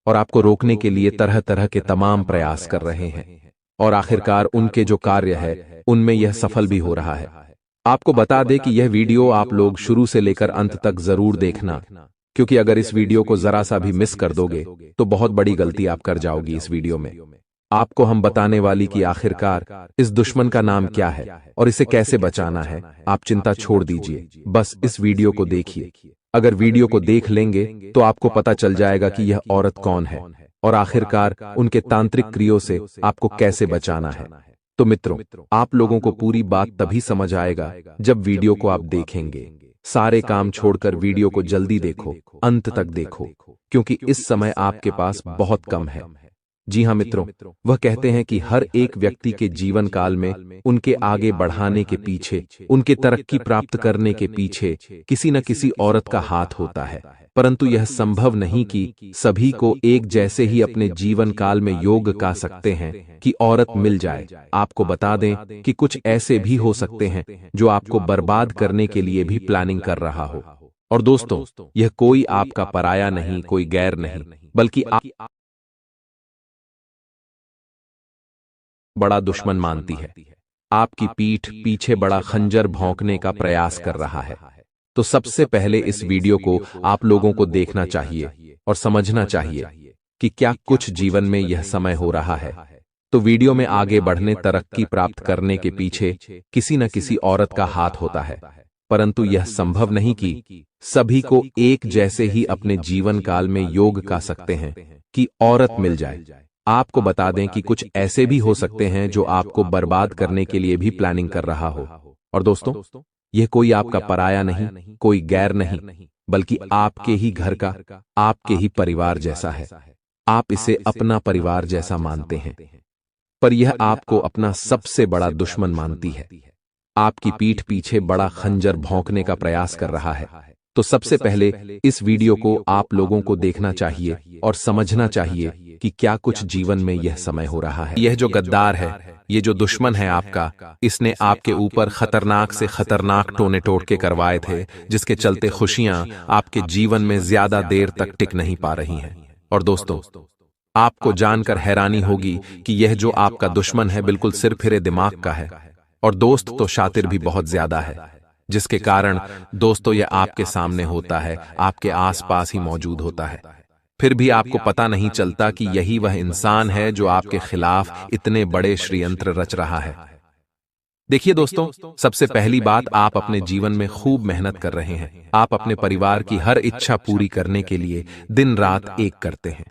और आपको रोकने के लिए तरह तरह के तमाम प्रयास कर रहे हैं, और आखिरकार उनके जो कार्य है उनमें यह सफल भी हो रहा है। आपको बता दें कि यह वीडियो आप लोग शुरू से लेकर अंत तक जरूर देखना, क्योंकि अगर इस वीडियो को जरा सा भी मिस कर दोगे तो बहुत बड़ी गलती आप कर जाओगी इस वीडियो में। आपको हम बताने वाली कि आखिरकार इस दुश्मन का नाम क्या है और इसे कैसे बचाना है। आप चिंता छोड़ दीजिए, बस इस वीडियो को देखिए। अगर वीडियो को देख लेंगे तो आपको पता चल जाएगा कि यह औरत कौन है और आखिरकार उनके तांत्रिक क्रियों से आपको कैसे बचाना है। तो मित्रों, आप लोगों को पूरी बात तभी समझ आएगा जब वीडियो को आप देखेंगे। सारे काम छोड़कर वीडियो को जल्दी देखो, अंत तक देखो, क्योंकि इस समय आपके पास बहुत कम है। जी हाँ मित्रों, वह कहते हैं कि हर एक व्यक्ति के जीवन काल में उनके आगे बढ़ाने के पीछे, उनके तरक्की प्राप्त करने के पीछे किसी न किसी औरत का हाथ होता है। परंतु यह संभव नहीं कि सभी को एक जैसे ही अपने जीवन काल में योग का सकते हैं कि औरत मिल जाए। आपको बता दें कि कुछ ऐसे भी हो सकते हैं जो आपको बर्बाद करने के लिए भी प्लानिंग कर रहा हो। और दोस्तों, यह कोई आपका पराया नहीं, कोई गैर नहीं, बल्कि आप बड़ा दुश्मन मानती है। आपकी पीठ पीछे बड़ा खंजर भौंकने का प्रयास कर रहा है। तो सबसे पहले इस वीडियो को आप लोगों को देखना चाहिए और समझना चाहिए कि क्या कुछ जीवन में यह समय हो रहा है। तो वीडियो में आगे बढ़ने, तरक्की प्राप्त करने के पीछे किसी न किसी औरत का हाथ होता है। परंतु यह संभव नहीं कि सभी को एक जैसे ही अपने जीवन काल में योग का सकते हैं कि औरत मिल जाए। आपको बता दें कि कुछ ऐसे भी हो सकते हैं जो आपको बर्बाद करने के लिए भी प्लानिंग कर रहा हो। और दोस्तों, यह कोई आपका पराया नहीं, कोई गैर नहीं, बल्कि आपके ही घर का, आपके ही परिवार जैसा है। आप इसे अपना परिवार जैसा मानते हैं, पर यह आपको अपना सबसे बड़ा दुश्मन मानती है। आपकी पीठ पीछे बड़ा खंजर भौंकने का प्रयास कर रहा है। तो सबसे पहले इस वीडियो को आप लोगों को देखना चाहिए और समझना चाहिए कि क्या कुछ जीवन में यह समय हो रहा है। यह जो गद्दार है, ये जो दुश्मन है आपका, इसने आपके ऊपर खतरनाक से खतरनाक टोने टोटके करवाए थे, जिसके चलते खुशियां आपके जीवन में ज्यादा देर तक टिक नहीं पा रही हैं। और दोस्तों, आपको जानकर हैरानी होगी कि यह जो आपका दुश्मन है बिल्कुल सिर फिरे दिमाग का है, और दोस्त तो शातिर भी बहुत ज्यादा है, जिसके कारण दोस्तों यह आपके सामने होता है, आपके आसपास ही मौजूद होता है। फिर भी आपको पता नहीं चलता कि यही वह इंसान है जो आपके खिलाफ इतने बड़े षड्यंत्र रच रहा है। देखिए दोस्तों, सबसे पहली बात, आप अपने जीवन में खूब मेहनत कर रहे हैं। आप अपने परिवार की हर इच्छा पूरी करने के लिए दिन रात एक करते हैं।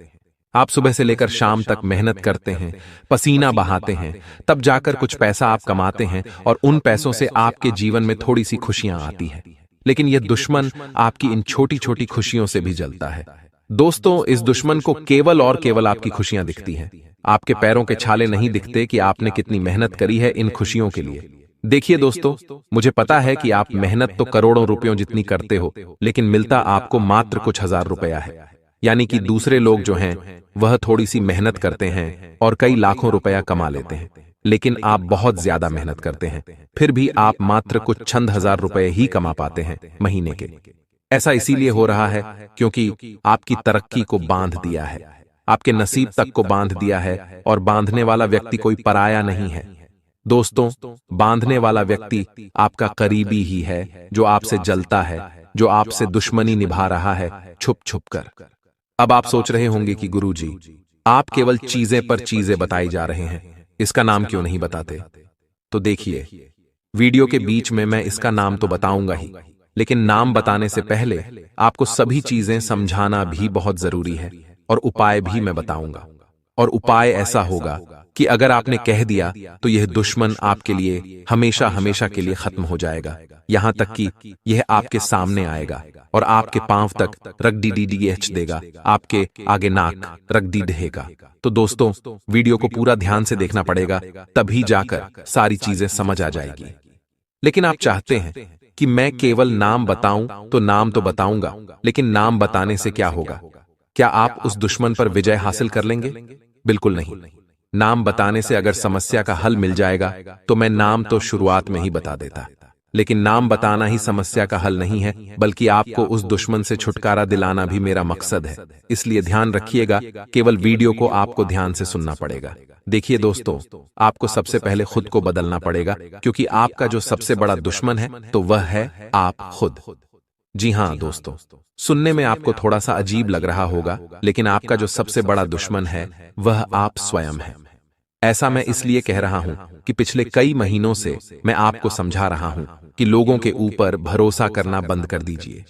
आप सुबह से लेकर शाम तक मेहनत करते हैं, पसीना बहाते हैं, तब जाकर कुछ पैसा आप कमाते हैं और उन पैसों से आपके जीवन में थोड़ी सी खुशियां आती हैं। लेकिन यह दुश्मन आपकी इन छोटी छोटी खुशियों से भी जलता है। दोस्तों, इस दुश्मन को केवल और केवल आपकी खुशियां दिखती हैं। आपके पैरों के छाले नहीं दिखते कि आपने कितनी मेहनत करी है इन खुशियों के लिए। देखिए दोस्तों, मुझे पता है कि आप मेहनत तो करोड़ों रुपयों जितनी करते हो, लेकिन मिलता आपको मात्र कुछ हजार रुपया है। यानी कि दूसरे लोग जो हैं वह थोड़ी सी मेहनत करते हैं और कई लाखों रुपया कमा लेते हैं, लेकिन आप बहुत ज्यादा मेहनत करते हैं, फिर भी आप मात्र कुछ चंद हजार रुपए ही कमा पाते हैं महीने के। ऐसा इसीलिए हो रहा है क्योंकि आपकी तरक्की को बांध दिया है, आपके नसीब तक को बांध दिया है, और बांधने वाला व्यक्ति कोई पराया नहीं है। दोस्तों, बांधने वाला व्यक्ति आपका करीबी ही है, जो आपसे जलता है, जो आपसे दुश्मनी निभा रहा है छुप छुप कर। अब आप सोच रहे होंगे कि गुरुजी, आप केवल चीजें पर चीजें बताई जा रहे हैं, इसका नाम क्यों नहीं बताते? तो देखिए, वीडियो के बीच में मैं इसका नाम तो बताऊंगा ही, लेकिन नाम बताने से पहले आपको सभी चीजें समझाना भी बहुत जरूरी है, और उपाय भी मैं बताऊंगा। और उपाय ऐसा होगा कि अगर आपने कह दिया तो यह दुश्मन आपके लिए हमेशा हमेशा के लिए खत्म हो जाएगा, यहां तक कि यह आपके सामने आएगा और आपके पांव तक रगडीडीडीएच देगा, आपके आगे नाक रगडी ढहेगा। तो दोस्तों, वीडियो को पूरा ध्यान से देखना पड़ेगा, तभी जाकर सारी चीजें समझ आ जाएगी। लेकिन आप चाहते हैं कि मैं केवल नाम बताऊं, तो नाम तो बताऊंगा, लेकिन नाम बताने से क्या होगा? क्या आप उस दुश्मन पर विजय हासिल कर लेंगे? बिल्कुल नहीं। नाम बताने से अगर समस्या का हल मिल जाएगा तो मैं नाम तो शुरुआत में ही बता देता, लेकिन नाम बताना ही समस्या का हल नहीं है, बल्कि आपको उस दुश्मन से छुटकारा दिलाना भी मेरा मकसद है। इसलिए ध्यान रखिएगा, केवल वीडियो को आपको ध्यान से सुनना पड़ेगा। देखिए दोस्तों, आपको सबसे पहले खुद को बदलना पड़ेगा, क्योंकि आपका जो सबसे बड़ा दुश्मन है तो वह है आप खुद। जी हां दोस्तों, सुनने में आपको थोड़ा सा अजीब लग रहा होगा, लेकिन आपका जो सबसे बड़ा दुश्मन है वह आप स्वयं है। ऐसा मैं इसलिए कह रहा हूं कि पिछले कई महीनों से मैं आपको समझा रहा हूं कि लोगों के ऊपर भरोसा करना बंद कर दीजिए।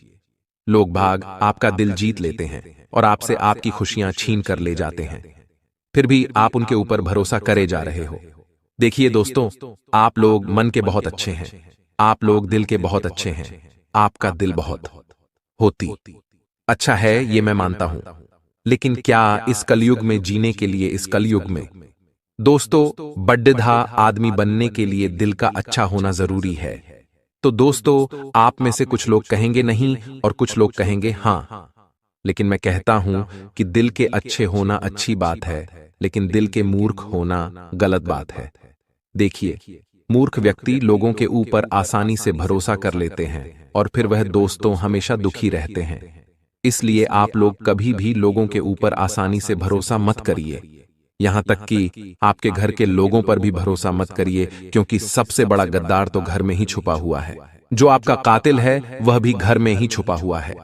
लोग भाग आपका दिल जीत लेते हैं और आपसे आपकी खुशियां छीन कर ले जाते हैं, फिर भी आप उनके ऊपर भरोसा करे जा रहे हो। देखिए दोस्तों, आप लोग मन के बहुत अच्छे हैं, आप लोग दिल के बहुत अच्छे हैं, आपका दिल बहुत होती अच्छा है, ये मैं मानता हूं। लेकिन क्या इस कलयुग में जीने के लिए, इस कलयुग में दोस्तों बड्ढा आदमी बनने के लिए दिल का अच्छा होना जरूरी है? तो दोस्तों, आप में से कुछ लोग कहेंगे नहीं और कुछ लोग कहेंगे हां, लेकिन मैं कहता हूं कि दिल के अच्छे होना अच्छी बात है, लेकिन दिल के मूर्ख होना गलत बात है। देखिए, मूर्ख व्यक्ति लोगों के ऊपर आसानी से भरोसा कर लेते हैं और फिर वह दोस्तों हमेशा दुखी रहते हैं। इसलिए आप लोग कभी भी लोगों के ऊपर आसानी से भरोसा मत करिए, यहां तक कि आपके घर के लोगों पर भी भरोसा मत करिए, क्योंकि सबसे बड़ा गद्दार तो घर में ही छुपा हुआ है। जो आपका कातिल है वह भी घर में ही छुपा हुआ है।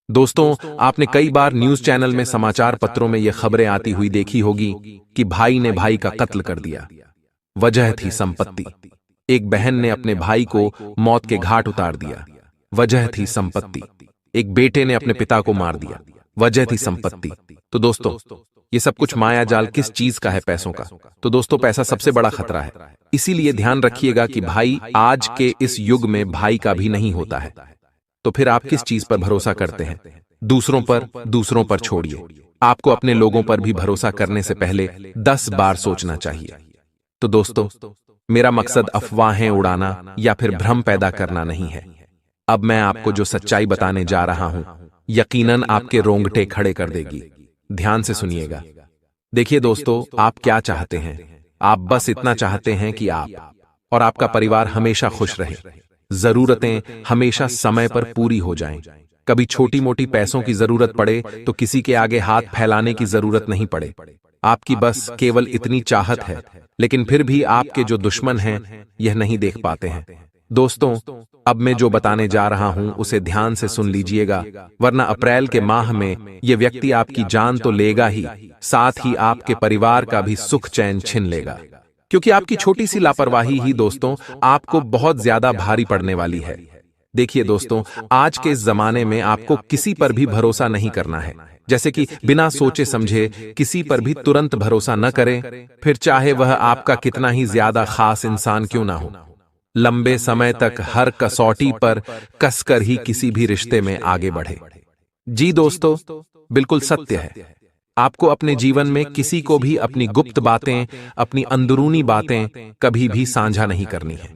दोस्तों, आपने कई बार न्यूज चैनल में, समाचार पत्रों में यह खबरें आती हुई देखी होगी कि भाई ने भाई का कत्ल कर दिया, वजह थी संपत्ति। एक बहन ने अपने भाई को मौत के घाट उतार दिया, वजह थी संपत्ति। एक बेटे ने अपने पिता को मार दिया, वजह थी संपत्ति। तो दोस्तों, ये सब कुछ माया जाल किस चीज का है? पैसों का। तो दोस्तों, पैसा सबसे बड़ा खतरा है। इसीलिए ध्यान रखिएगा कि भाई आज के इस युग में भाई का भी नहीं होता है। तो फिर आप किस चीज पर भरोसा करते हैं? दूसरों पर। दूसरों पर छोड़िए, आपको अपने लोगों पर भी भरोसा करने से पहले 10 बार सोचना चाहिए। तो दोस्तों, मेरा मकसद अफवाहें उड़ाना या फिर भ्रम पैदा करना नहीं है। अब मैं आपको जो सच्चाई बताने जा रहा हूं, यकीनन आपके रोंगटे खड़े कर देगी। ध्यान से सुनिएगा। देखिए दोस्तों, आप क्या चाहते हैं? आप बस इतना चाहते हैं कि आप और आपका परिवार हमेशा खुश रहे, जरूरतें हमेशा समय पर पूरी हो जाएं। कभी छोटी मोटी पैसों की जरूरत पड़े तो किसी के आगे हाथ फैलाने की जरूरत नहीं पड़े। आपकी बस केवल इतनी चाहत है, लेकिन फिर भी आपके जो दुश्मन हैं यह नहीं देख पाते हैं। दोस्तों, अब मैं जो बताने जा रहा हूं उसे ध्यान से सुन लीजिएगा, वरना अप्रैल के माह में यह व्यक्ति आपकी जान तो लेगा ही, साथ ही आपके परिवार का भी सुख चैन छीन लेगा। क्योंकि आपकी छोटी सी लापरवाही ही दोस्तों आपको बहुत ज्यादा भारी पड़ने वाली है। देखिए दोस्तों, आज के इस जमाने में आपको किसी पर भी भरोसा नहीं करना है। जैसे कि बिना सोचे समझे किसी पर भी तुरंत भरोसा न करें, फिर चाहे वह आपका कितना ही ज्यादा खास इंसान क्यों ना हो। लंबे समय तक हर कसौटी पर कसकर ही किसी भी रिश्ते में आगे बढ़े। जी दोस्तों, बिल्कुल सत्य है। आपको अपने जीवन में किसी को भी अपनी गुप्त बातें, अपनी अंदरूनी बातें कभी भी साझा नहीं करनी है।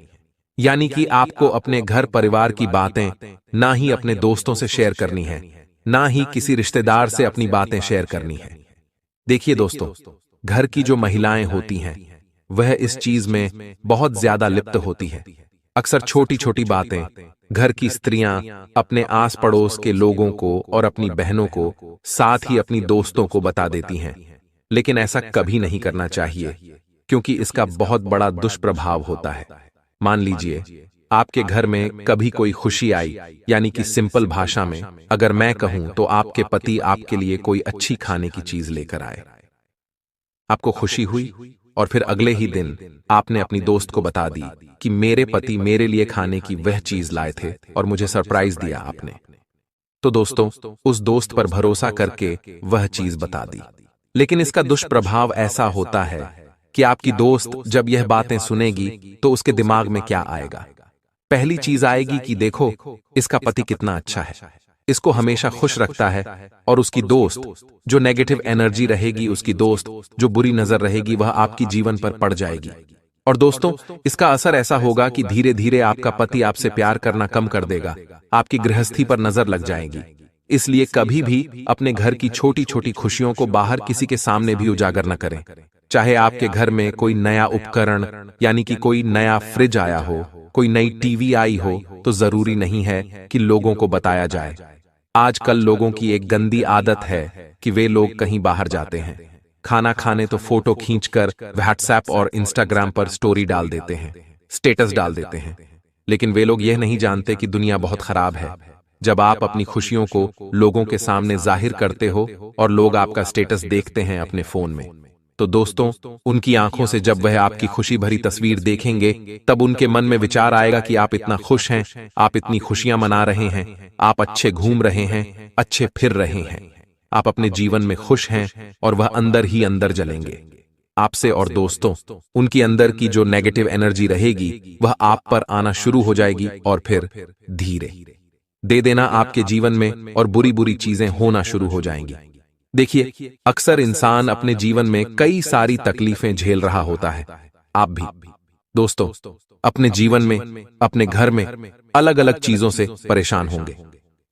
यानी कि आपको अपने घर परिवार की बातें ना ही अपने दोस्तों से शेयर करनी है, ना ही किसी रिश्तेदार से अपनी बातें शेयर करनी है। देखिए दोस्तों, घर की जो महिलाएं होती हैं वह इस चीज में बहुत ज्यादा लिप्त होती है। अक्सर छोटी छोटी बातें घर की स्त्रियां अपने आस पड़ोस के लोगों को और अपनी बहनों को, साथ ही अपनी दोस्तों को बता देती हैं। लेकिन ऐसा कभी नहीं करना चाहिए, क्योंकि इसका बहुत बड़ा दुष्प्रभाव होता है। मान लीजिए आपके घर में कभी कोई खुशी आई, यानी कि सिंपल भाषा में अगर मैं कहूं तो आपके पति आपके लिए कोई अच्छी खाने की चीज लेकर आए, आपको खुशी हुई और फिर अगले ही दिन आपने अपनी दोस्त को बता दी कि मेरे पति मेरे लिए खाने की वह चीज लाए थे और मुझे सरप्राइज दिया आपने। तो दोस्तों, उस दोस्त पर भरोसा करके वह चीज बता दी। लेकिन इसका दुष्प्रभाव ऐसा होता है कि आपकी दोस्त जब यह बातें सुनेगी तो उसके दिमाग में क्या आएगा? पहली चीज आएगी कि देखो इसका पति कितना अच्छा है, इसको हमेशा खुश रखता है। और उसकी दोस्त जो नेगेटिव एनर्जी रहेगी, उसकी दोस्त जो बुरी नजर रहेगी, वह आपकी जीवन पर पड़ जाएगी। और दोस्तों, इसका असर ऐसा होगा कि धीरे धीरे आपका पति आपसे प्यार करना कम कर देगा, आपकी गृहस्थी पर नजर लग जाएगी। इसलिए कभी भी अपने घर की छोटी छोटी खुशियों को बाहर किसी के सामने भी उजागर न करें। चाहे आपके घर में कोई नया उपकरण, यानी कि कोई नया फ्रिज आया हो, कोई नई टीवी आई हो, तो जरूरी नहीं है कि लोगों को बताया जाए। आजकल लोगों की एक गंदी आदत है कि वे लोग कहीं बाहर जाते हैं, खाना खाने तो फोटो खींचकर व्हाट्सएप और इंस्टाग्राम पर स्टोरी डाल देते हैं, स्टेटस डाल देते हैं। लेकिन वे लोग यह नहीं जानते कि दुनिया बहुत खराब है। जब आप अपनी खुशियों को लोगों के सामने जाहिर करते हो और लोग आपका स्टेटस देखते हैं अपने फोन में, तो दोस्तों, उनकी आंखों से जब वह आपकी खुशी भरी तस्वीर देखेंगे, तब उनके मन में विचार आएगा कि आप इतना खुश हैं, आप इतनी खुशियां मना रहे हैं, आप अच्छे घूम रहे हैं, अच्छे फिर रहे हैं, आप अपने जीवन में खुश हैं, और वह अंदर ही अंदर जलेंगे आपसे। और दोस्तों, उनकी अंदर की जो नेगेटिव एनर्जी रहेगी वह आप पर आना शुरू हो जाएगी, और फिर धीरे दे देना आपके जीवन में, और बुरी बुरी चीजें होना शुरू हो जाएंगी। देखिए, अक्सर इंसान अपने जीवन में कई सारी तकलीफें झेल रहा होता है। आप भी दोस्तों अपने जीवन में, अपने घर में अलग अलग चीजों से परेशान होंगे।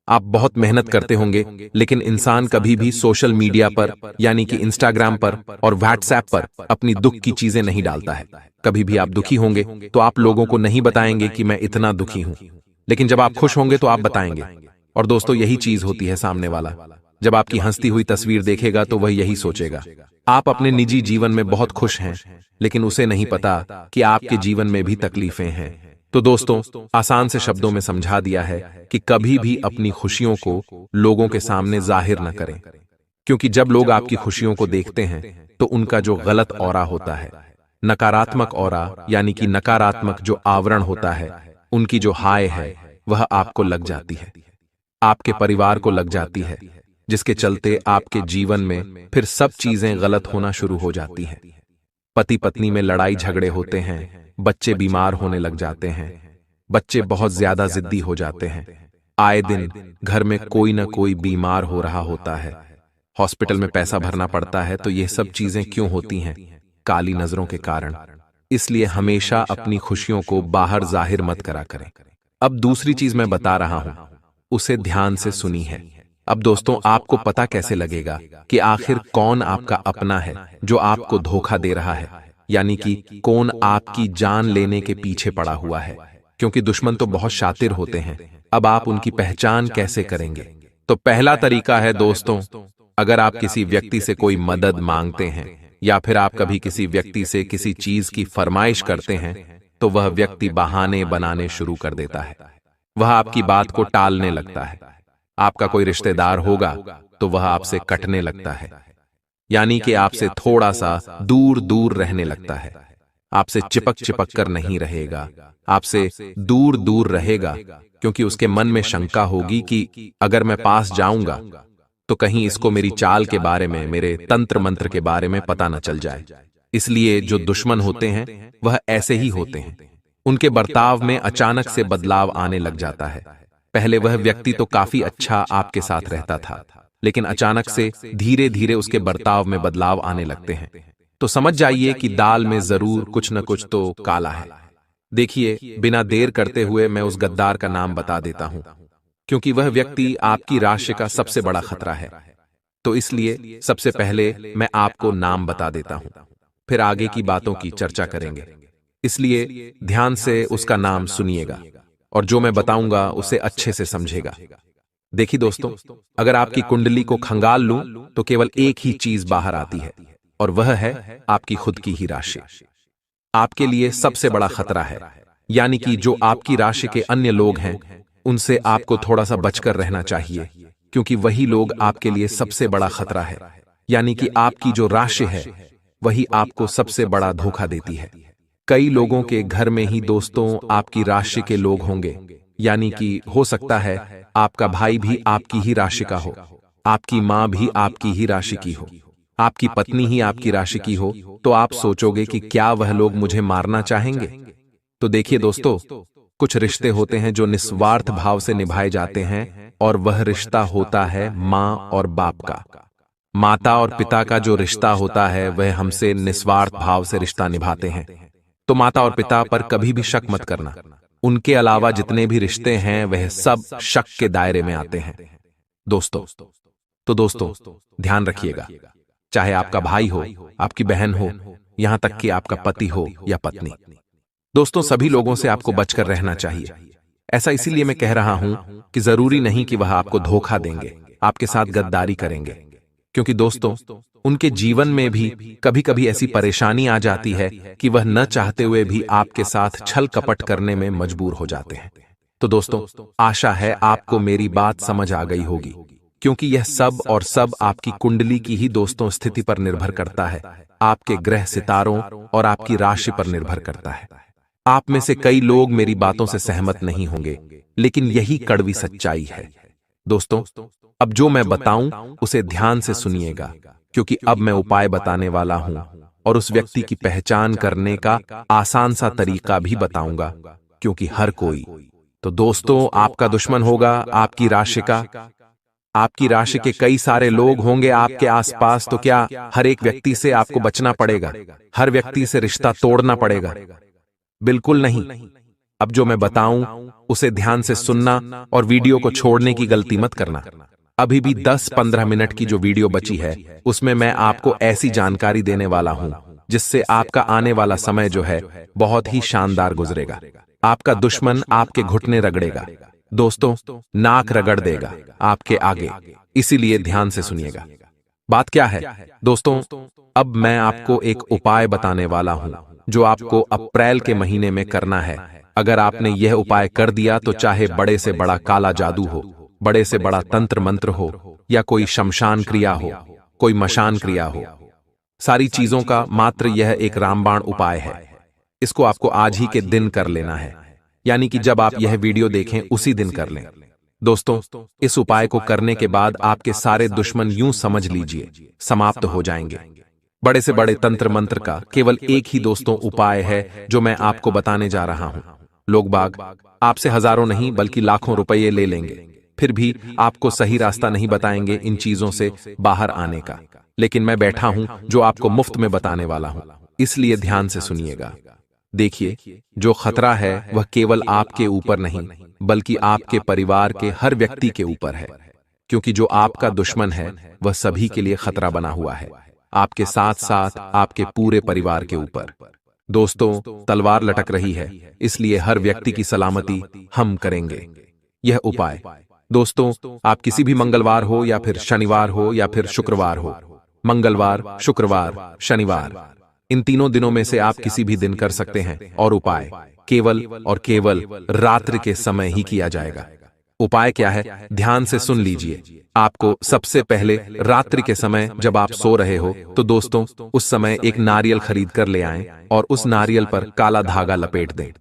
आप बहुत मेहनत करते होंगे, लेकिन इंसान कभी भी सोशल मीडिया पर, यानी कि इंस्टाग्राम पर और व्हाट्सएप पर अपनी दुख की चीजें नहीं डालता है। कभी भी आप दुखी होंगे तो आप लोगों को नहीं बताएंगे कि मैं इतना दुखी हूं, लेकिन जब आप खुश होंगे तो आप बताएंगे। और दोस्तों, यही चीज होती है, सामने वाला जब आपकी हंसती हुई तस्वीर देखेगा तो वह यही सोचेगा, आप अपने निजी जीवन में बहुत खुश हैं, लेकिन उसे नहीं पता कि आपके जीवन में भी तकलीफें हैं। तो दोस्तों, आसान से शब्दों में समझा दिया है कि कभी भी अपनी खुशियों को लोगों के सामने जाहिर न करें, क्योंकि जब लोग आपकी खुशियों को देखते हैं तो उनका जो गलत ऑरा होता है, नकारात्मक ऑरा, यानी कि नकारात्मक जो आवरण होता है, उनकी जो हाय है वह आपको लग जाती है, आपके परिवार को लग जाती है, जिसके चलते आपके जीवन में फिर सब चीजें गलत होना शुरू हो जाती हैं। पति पत्नी में लड़ाई झगड़े होते हैं, बच्चे बीमार होने लग जाते हैं, बच्चे बहुत ज्यादा जिद्दी हो जाते हैं, आए दिन घर में कोई ना कोई बीमार हो रहा होता है, हॉस्पिटल में पैसा भरना पड़ता है। तो ये सब चीजें क्यों होती हैं? काली नजरों के कारण। इसलिए हमेशा अपनी खुशियों को बाहर जाहिर मत करा करें। अब दूसरी चीज मैं बता रहा हूं, उसे ध्यान से सुनी है। अब दोस्तों, आपको पता कैसे लगेगा कि आखिर कौन आपका अपना है जो आपको धोखा दे रहा है, यानी कि कौन आपकी जान लेने के पीछे पड़ा हुआ है? क्योंकि दुश्मन तो बहुत शातिर होते हैं। अब आप उनकी पहचान कैसे करेंगे? तो पहला तरीका है दोस्तों, अगर आप किसी व्यक्ति से कोई मदद मांगते हैं, या फिर आप कभी किसी व्यक्ति से किसी चीज की फरमाइश करते हैं, तो वह व्यक्ति बहाने बनाने शुरू कर देता है। वह आपकी बात को टालने लगता है। आपका कोई रिश्तेदार होगा तो वह आपसे कटने लगता है, यानी कि आपसे थोड़ा सा दूर दूर रहने लगता है। आपसे चिपक चिपक कर नहीं रहेगा, आपसे दूर दूर रहेगा, क्योंकि उसके मन में शंका होगी कि अगर मैं पास जाऊंगा तो कहीं इसको मेरी चाल के बारे में, मेरे तंत्र मंत्र के बारे में पता न चल जाए। इसलिए जो दुश्मन होते हैं वह ऐसे ही होते हैं। उनके बर्ताव में अचानक से बदलाव आने लग जाता है। पहले वह व्यक्ति तो काफी अच्छा आपके साथ रहता था, लेकिन अचानक से धीरे धीरे उसके बर्ताव में बदलाव आने लगते हैं। तो समझ जाइए कि दाल में जरूर कुछ न कुछ तो काला है। देखिए, बिना देर करते हुए मैं उस गद्दार का नाम बता देता हूं, क्योंकि वह व्यक्ति आपकी राशि का सबसे बड़ा खतरा है। तो इसलिए सबसे पहले मैं आपको नाम बता देता हूं, फिर आगे की बातों की चर्चा करेंगे। इसलिए ध्यान से उसका नाम सुनिएगा, और जो मैं बताऊंगा उसे अच्छे से समझेगा। देखिए दोस्तों, अगर आपकी कुंडली को खंगाल लूं तो केवल एक ही चीज बाहर आती है, और वह है आपकी खुद की ही राशि। आपके लिए सबसे बड़ा खतरा है, यानी कि जो आपकी राशि के अन्य लोग हैं उनसे आपको थोड़ा सा बचकर रहना चाहिए, क्योंकि वही लोग आपके लिए सबसे बड़ा खतरा है। यानी कि आपकी जो राशि है वही आपको सबसे बड़ा धोखा देती है। कई लोगों के घर में ही दोस्तों आपकी राशि के लोग होंगे, यानी कि हो सकता है आपका भाई भी आपकी ही राशि का हो, आपकी माँ भी आपकी ही राशि की हो, आपकी पत्नी ही आपकी राशि की हो। तो आप सोचोगे कि क्या वह लोग मुझे मारना चाहेंगे? तो देखिए दोस्तों, कुछ रिश्ते होते हैं जो निस्वार्थ भाव से निभाए जाते हैं, और वह रिश्ता होता है माँ और बाप का। माता और पिता का जो रिश्ता होता है वह हमसे निस्वार्थ भाव से रिश्ता निभाते हैं। तो माता और पिता पर कभी भी शक मत करना। उनके अलावा जितने भी रिश्ते हैं वह सब शक के दायरे में आते हैं दोस्तों। तो दोस्तों, ध्यान रखिएगा, चाहे आपका भाई हो, आपकी बहन हो, यहां तक कि आपका पति हो या पत्नी। दोस्तों, सभी लोगों से आपको बचकर रहना चाहिए। ऐसा इसीलिए मैं कह रहा हूं कि जरूरी नहीं कि वह आपको धोखा देंगे, आपके साथ गद्दारी करेंगे, क्योंकि दोस्तों उनके जीवन में भी कभी कभी ऐसी परेशानी आ जाती है कि वह न चाहते हुए भी आपके साथ छल कपट करने में मजबूर हो जाते हैं। तो दोस्तों, आशा है आपको मेरी बात समझ आ गई होगी क्योंकि यह सब और सब आपकी कुंडली की ही दोस्तों स्थिति पर निर्भर करता है, आपके ग्रह सितारों और आपकी राशि पर निर्भर करता है। आप में से कई लोग मेरी बातों से सहमत नहीं होंगे, लेकिन यही कड़वी सच्चाई है। दोस्तों, अब जो मैं बताऊं उसे ध्यान से सुनिएगा, क्योंकि अब मैं उपाय बताने वाला हूं और उस व्यक्ति की पहचान करने का आसान सा तरीका भी बताऊंगा, क्योंकि हर कोई तो दोस्तों आपका दुश्मन होगा। आपकी राशि का, आपकी राशि के कई सारे लोग होंगे आपके आसपास, तो क्या हर एक व्यक्ति से आपको बचना पड़ेगा? हर व्यक्ति से रिश्ता तोड़ना पड़ेगा? बिल्कुल नहीं। अब जो मैं बताऊं उसे ध्यान से सुनना और वीडियो को छोड़ने की गलती मत करना। अभी भी 10-15 मिनट की जो वीडियो बची है उसमें मैं आपको ऐसी जानकारी देने वाला हूं जिससे आपका आने वाला समय जो है बहुत ही शानदार गुजरेगा। आपका दुश्मन आपके घुटने रगड़ेगा, दोस्तों नाक रगड़ देगा आपके आगे, इसीलिए ध्यान से सुनिएगा। बात क्या है दोस्तों? अब मैं आपको एक उपाय बताने वाला हूं जो आपको अप्रैल के महीने में करना है। अगर आपने यह उपाय कर दिया तो चाहे बड़े से बड़ा काला जादू हो, बड़े से बड़ा तंत्र मंत्र हो, या कोई शमशान क्रिया हो, कोई मशान क्रिया हो, सारी चीजों का मात्र यह एक रामबाण उपाय है। इसको आपको आज ही के दिन कर लेना है, यानी कि जब आप यह वीडियो देखें उसी दिन कर लें। दोस्तों, इस उपाय को करने के बाद आपके सारे दुश्मन यूं समझ लीजिए समाप्त हो जाएंगे। बड़े से बड़े तंत्र मंत्र का केवल एक ही दोस्तों उपाय है जो मैं आपको बताने जा रहा हूं। लोग बाग आपसे हजारों नहीं बल्कि लाखों रुपये ले लेंगे, फिर भी आपको सही रास्ता नहीं बताएंगे इन चीजों से बाहर आने का। लेकिन मैं बैठा हूं जो आपको मुफ्त में बताने वाला हूं, इसलिए ध्यान से सुनिएगा। देखिए, जो खतरा है वह केवल आपके ऊपर नहीं बल्कि आपके परिवार के हर व्यक्ति के ऊपर है, क्योंकि जो आपका दुश्मन है वह सभी के लिए खतरा बना हुआ है, आपके साथ साथ आपके पूरे परिवार के ऊपर। दोस्तों, तलवार लटक रही है, इसलिए हर व्यक्ति की सलामती हम करेंगे। यह उपाय दोस्तों आप किसी भी मंगलवार हो या फिर शनिवार हो या फिर शुक्रवार हो, मंगलवार, शुक्रवार, शनिवार, इन तीनों दिनों में से आप किसी भी दिन कर सकते हैं और उपाय केवल और केवल रात्रि के समय ही किया जाएगा। उपाय क्या है ध्यान से सुन लीजिए। आपको सबसे पहले रात्रि के समय जब आप सो रहे हो तो दोस्तों उस समय एक नारियल खरीद कर ले आएं और उस नारियल पर काला धागा लपेट दें।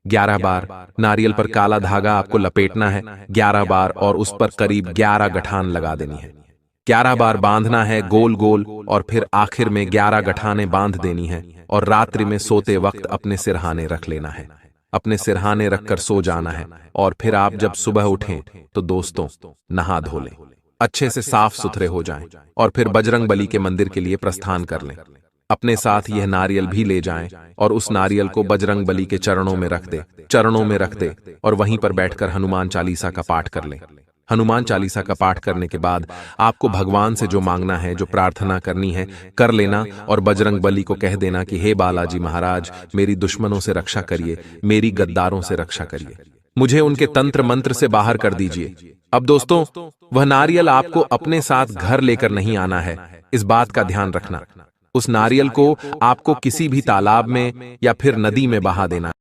11 बार नारियल पर काला धागा आपको लपेटना है, 11 बार, और उस पर करीब 11 गठान लगा देनी है। 11 बार बांधना है गोल गोल, और फिर आखिर में 11 गठाने बांध देनी है और रात्रि में सोते वक्त अपने सिरहाने रख लेना है। अपने सिरहाने रखकर सो जाना है और फिर आप जब सुबह उठें तो दोस्तों नहा धो लें, अच्छे से साफ सुथरे हो जाएं और फिर बजरंग बली के मंदिर के लिए प्रस्थान कर लें। अपने साथ यह नारियल भी ले जाएं और उस नारियल को बजरंग बली के चरणों में रख दे और वहीं पर बैठकर हनुमान चालीसा का पाठ कर लें। हनुमान चालीसा का पाठ करने के बाद आपको भगवान से जो मांगना है, जो प्रार्थना करनी है, कर लेना और बजरंग बली को कह देना कि हे बालाजी महाराज, मेरी दुश्मनों से रक्षा करिए, मेरी गद्दारों से रक्षा करिए, मुझे उनके तंत्र मंत्र से बाहर कर दीजिए। अब दोस्तों वह नारियल आपको अपने साथ घर लेकर नहीं आना है, इस बात का ध्यान रखना। उस नारियल को आपको किसी भी तालाब में या फिर नदी में बहा देना।